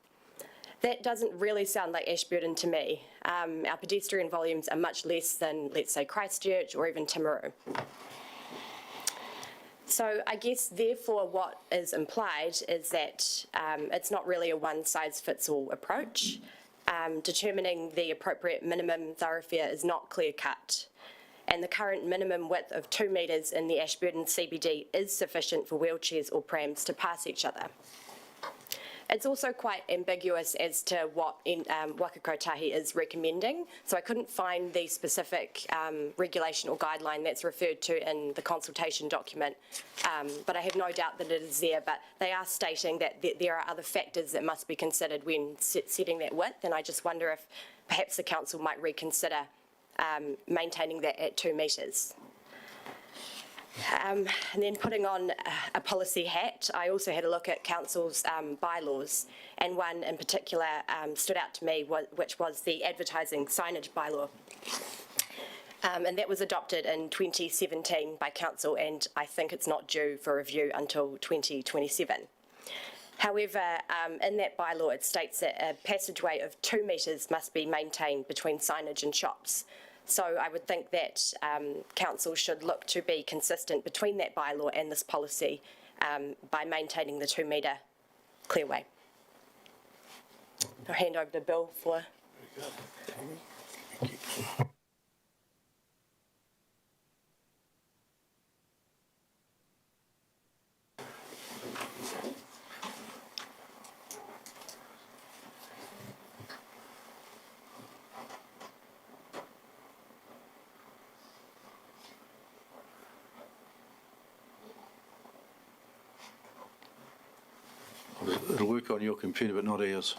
That doesn't really sound like Ashburton to me. Our pedestrian volumes are much less than, let's say, Christchurch or even Timaru. So I guess, therefore, what is implied is that it's not really a one-size-fits-all approach. Determining the appropriate minimum thoroughfare is not clear-cut, and the current minimum width of 2 metres in the Ashburton CBD is sufficient for wheelchairs or prams to pass each other. It's also quite ambiguous as to what Waka Kotahi is recommending, so I couldn't find the specific regulation or guideline that's referred to in the consultation document, but I have no doubt that it is there. But they are stating that there are other factors that must be considered when setting that width, and I just wonder if perhaps the council might reconsider maintaining that at 2 metres. And then putting on a policy hat, I also had a look at council's bylaws, and one in particular stood out to me, which was the advertising signage bylaw. And that was adopted in 2017 by council, and I think it's not due for review until 2027. However, in that bylaw it states that a passageway of 2 metres must be maintained between signage and shops. So I would think that council should look to be consistent between that bylaw and this policy by maintaining the 2 metre clearway. I'll hand over to Bill for... Thank you. It'll work on your computer, but not ours.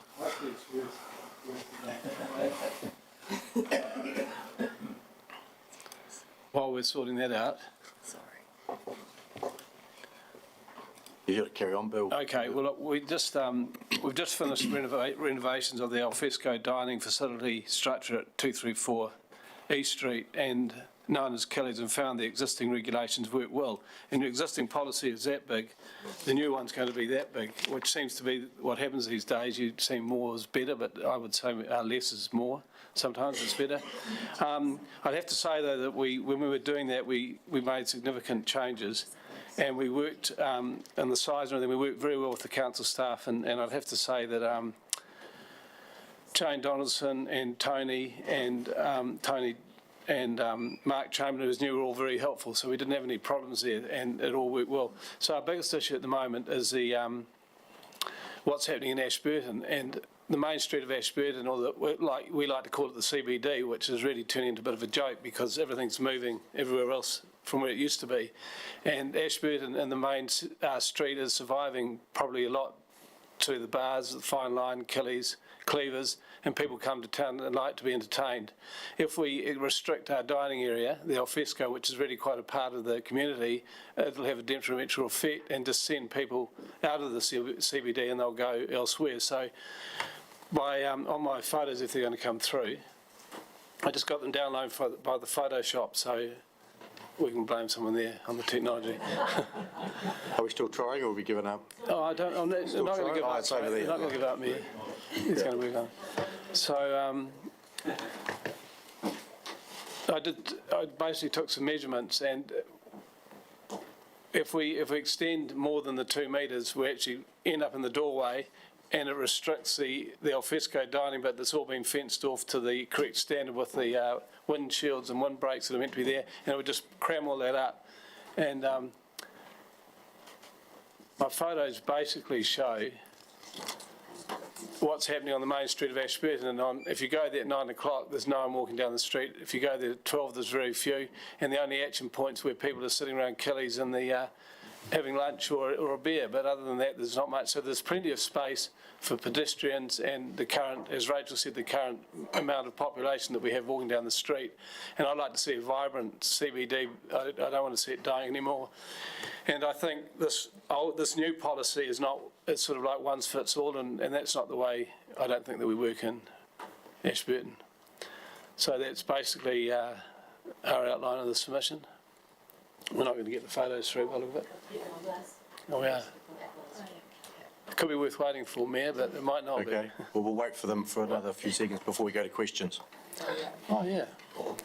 While we're sorting that out. You've got to carry on, Bill. Okay, well, look, we just, we've just finished renovations of the Alfresco dining facility structure at 234 East Street and known as Kelly's, and found the existing regulations work well. And the existing policy is that big, the new one's going to be that big, which seems to be what happens these days. You see more is better, but I would say less is more. Sometimes it's better. I'd have to say, though, that when we were doing that, we made significant changes, and we worked in the size and everything. We worked very well with the council staff, and I'd have to say that Jane Donaldson and Tony and Mark Chamberlain, who was new, were all very helpful, so we didn't have any problems there, and it all worked well. So our biggest issue at the moment is what's happening in Ashburton, and the main street of Ashburton, or we like to call it the CBD, which is really turning into a bit of a joke because everything's moving everywhere else from where it used to be. And Ashburton and the main street is surviving probably a lot to the bars, the Fine Line, Kelly's, Cleavers, and people come to town and like to be entertained. If we restrict our dining area, the Alfresco, which is really quite a part of the community, it'll have a detrimental effect and just send people out of the CBD and they'll go elsewhere. So on my photos, if they're going to come through, I just got them downloaded by the Photoshop, so we can blame someone there on the technology. Are we still trying, or have we given up? Oh, I'm not going to give up. It's over there. I'm not going to give up, me. It's going to work on. So I basically took some measurements, and if we extend more than the 2 metres, we actually end up in the doorway, and it restricts the Alfresco dining, but it's all been fenced off to the correct standard with the windshields and windbreaks that are meant to be there, and it would just cram all that up. And my photos basically show what's happening on the main street of Ashburton, and if you go there at 9 o'clock, there's no one walking down the street. If you go there at 12, there's very few, and the only action points where people are sitting around Kelly's and having lunch or a beer, but other than that, there's not much. So there's plenty of space for pedestrians and the current, as Rachel said, the current amount of population that we have walking down the street. And I'd like to see a vibrant CBD. I don't want to see it dying anymore. And I think this new policy is not, it's sort of like one fits all, and that's not the way I don't think that we work in Ashburton. So that's basically our outline of the submission. We're not going to get the photos through by the look of it. Oh, we are. It could be worth waiting for, Mayor, but it might not be. Okay, well, we'll wait for them for another few seconds before we go to questions. Oh, yeah. What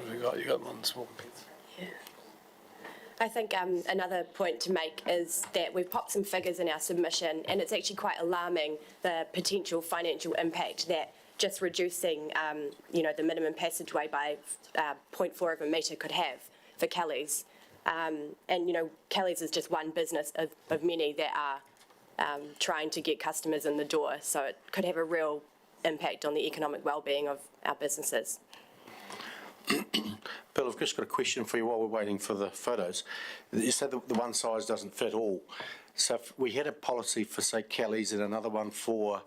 have we got? You got one small piece. Yeah. I think another point to make is that we've popped some figures in our submission, and it's actually quite alarming, the potential financial impact that just reducing, the minimum passageway by 0.4 of a metre could have for Kelly's. And, Kelly's is just one business of many that are trying to get customers in the door, so it could have a real impact on the economic well-being of our businesses. Bill, I've just got a question for you while we're waiting for the photos. You said that the one size doesn't fit all. So if we had a policy for, say, Kelly's and another one for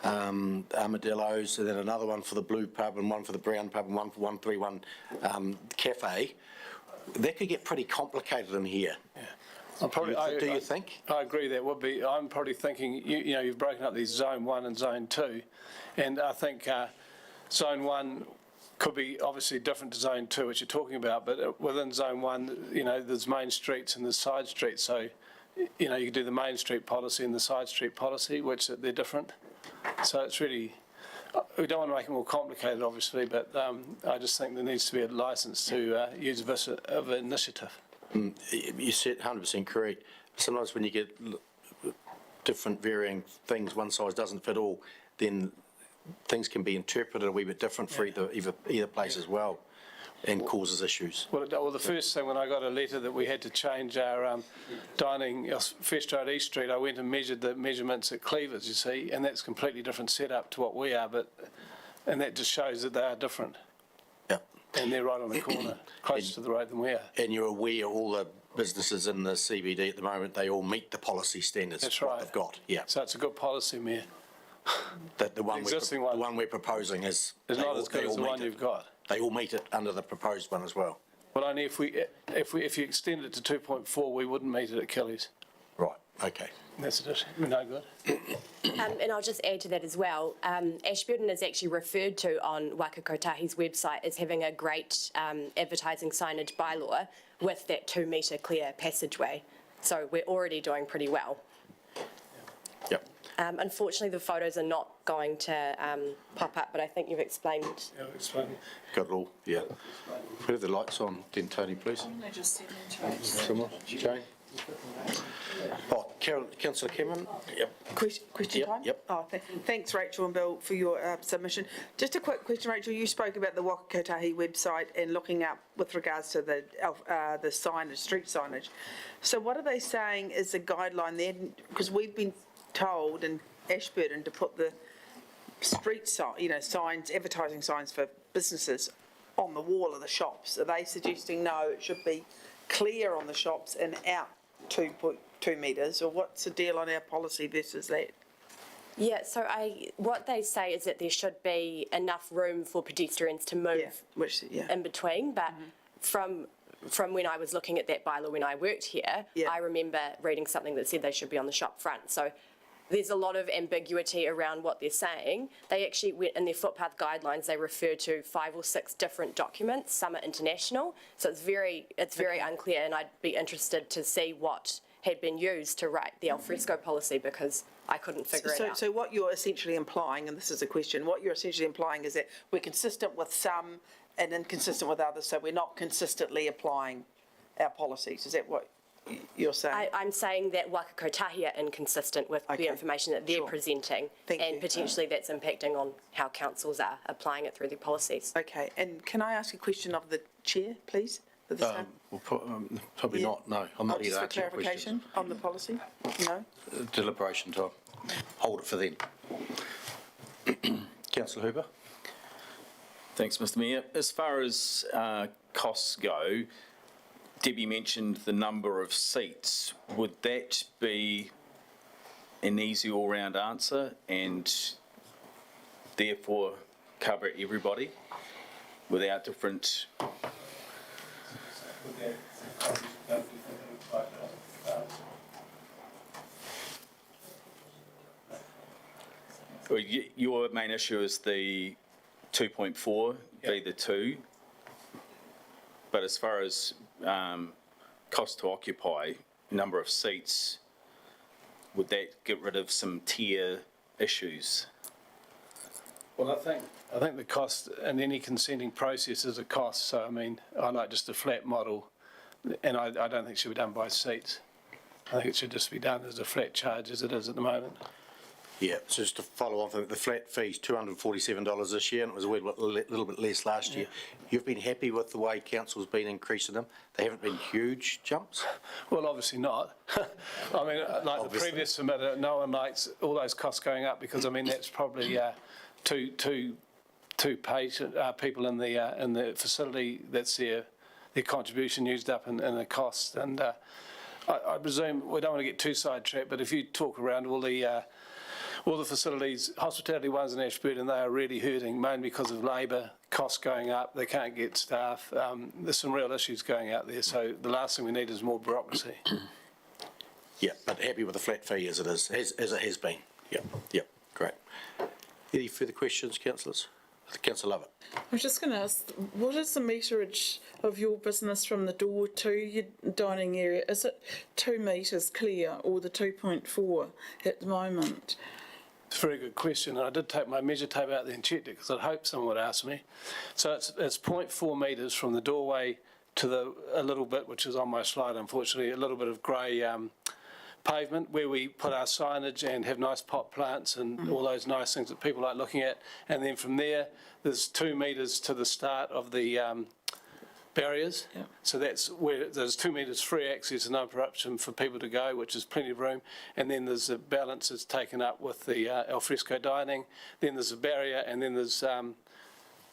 Armadillo's, and then another one for the Blue Pub and one for the Brown Pub and one for 131 Cafe, that could get pretty complicated in here. Yeah. Do you think? I agree that would be. I'm probably thinking, you've broken up these Zone 1 and Zone 2, and I think Zone 1 could be obviously different to Zone 2, which you're talking about, but within Zone 1, there's main streets and there's side streets, so, you could do the main street policy and the side street policy, which they're different. So it's really, we don't want to make it more complicated, obviously, but I just think there needs to be a licence to use this of initiative. You said 100% correct. Sometimes when you get different varying things, one size doesn't fit all, then things can be interpreted a wee bit different for either place as well, and causes issues. Well, the first thing, when I got a letter that we had to change our dining, First Road East Street, I went and measured the measurements at Cleavers, you see, and that's a completely different setup to what we are, and that just shows that they are different. Yeah. And they're right on the corner, closer to the road than we are. And you're aware all the businesses in the CBD at the moment, they all meet the policy standards. That's right. They've got, yeah. So it's a good policy, Mayor. That the one we're proposing is not as good as the one you've got. they all meet it under the proposed one as well. Well, only if you extend it to 2.4, we wouldn't meet it at Kelly's. Right, okay. That's it. We're no good. And I'll just add to that as well. Ashburton is actually referred to on Waka Kotahi's website as having a great advertising signage bylaw with that 2 metre clear passageway. So we're already doing pretty well. Yep. Unfortunately, the photos are not going to pop up, but I think you've explained. Yeah, explain. Got it all, yeah. Put the lights on then, Tony, please. Similar. Jane? Oh, Councillor Cameron? Yep. Question time? Yep. Oh, thanks, Rachel and Bill, for your submission. Just a quick question, Rachel. You spoke about the Waka Kotahi website and looking up with regards to the signage, street signage. So what are they saying is the guideline there? Because we've been told in Ashburton to put the street signs, advertising signs for businesses on the wall of the shops. Are they suggesting no, it should be clear on the shops and out 2.2 metres, or what's the deal on our policy versus that? Yeah, so what they say is that there should be enough room for pedestrians to move in between, but from when I was looking at that bylaw when I worked here, I remember reading something that said they should be on the shop front. So there's a lot of ambiguity around what they're saying. They actually went in their footpath guidelines, they refer to 5 or 6 different documents. Some are international, so it's very unclear, and I'd be interested to see what had been used to write the Alfresco policy, because I couldn't figure it out. So what you're essentially implying, and this is a question, what you're essentially implying is that we're consistent with some and inconsistent with others, so we're not consistently applying our policies. Is that what you're saying? I'm saying that Waka Kotahi are inconsistent with the information that they're presenting, and potentially that's impacting on how councils are applying it through their policies. Okay, and can I ask a question of the chair, please? Probably not, no. I'm not here to just for answer your questions. clarification on the policy? No? Deliberation time. Hold it for then. Councillor Hooper? Thanks, Mr Mayor. As far as costs go, Debbie mentioned the number of seats. Would that be an easy all-round answer and therefore cover everybody without different... Well, your main issue is the 2.4, be the 2, but as far as cost to occupy, number of seats, would that get rid of some tier issues? Well, I think the cost in any consenting process is a cost. So, I mean, I like just a flat model, and I don't think it should be done by seats. I think it should just be done as a flat charge as it is at the moment. Yeah, so just to follow on from the flat fee's $247 this year, and it was a little bit less last year. You've been happy with the way council's been increasing them? They haven't been huge jumps? Well, obviously not. I mean, like obviously. The previous submitter, no one likes all those costs going up, because I mean that's probably two people in the facility. That's their contribution used up in the cost, and I presume we don't want to get too sidetracked. But if you talk around all the facilities, hospitality ones in Ashburton, they are really hurting, mainly because of labour, costs going up, they can't get staff. There's some real issues going out there, so the last thing we need is more bureaucracy. Yeah, but happy with the flat fee as it is, as it has been. Yep, great. Any further questions, councillors? Councillor Lovett. I was just going to ask, what is the meterage of your business from the door to your dining area? Is it 2 metres clear or the 2.4 at the moment? It's a very good question. I did take my measure tape out there and checked it, because I'd hoped someone would ask me. So it's 0.4 metres from the doorway to a little bit, which is on my slide, unfortunately, a little bit of grey pavement where we put our signage and have nice pot plants and all those nice things that people like looking at. And then from there's 2 metres to the start of the barriers. Yep. So that's where there's 2 metres free access and no interruption for people to go, which is plenty of room. And then there's a balance that's taken up with the alfresco dining. Then there's a barrier, and then there's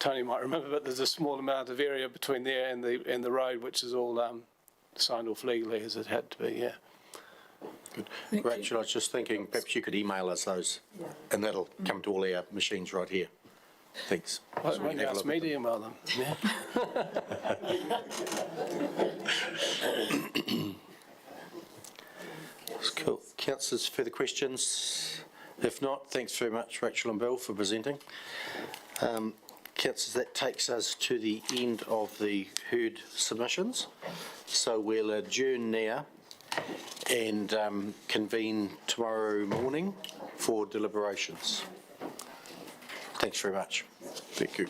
Tony might remember, but there's a small amount of area between there and the road, which is all signed off legally as it had to be. Yeah. Good. Rachel, I was just thinking perhaps you could email us those, and that'll come to all our machines right here. Thanks. Well, when you ask me to email them. That's cool. Councillors, further questions? If not, thanks very much, Rachel and Bill, for presenting. Councillors, that takes us to the end of the heard submissions. So we'll adjourn now and convene tomorrow morning for deliberations. Thanks very much. Thank you.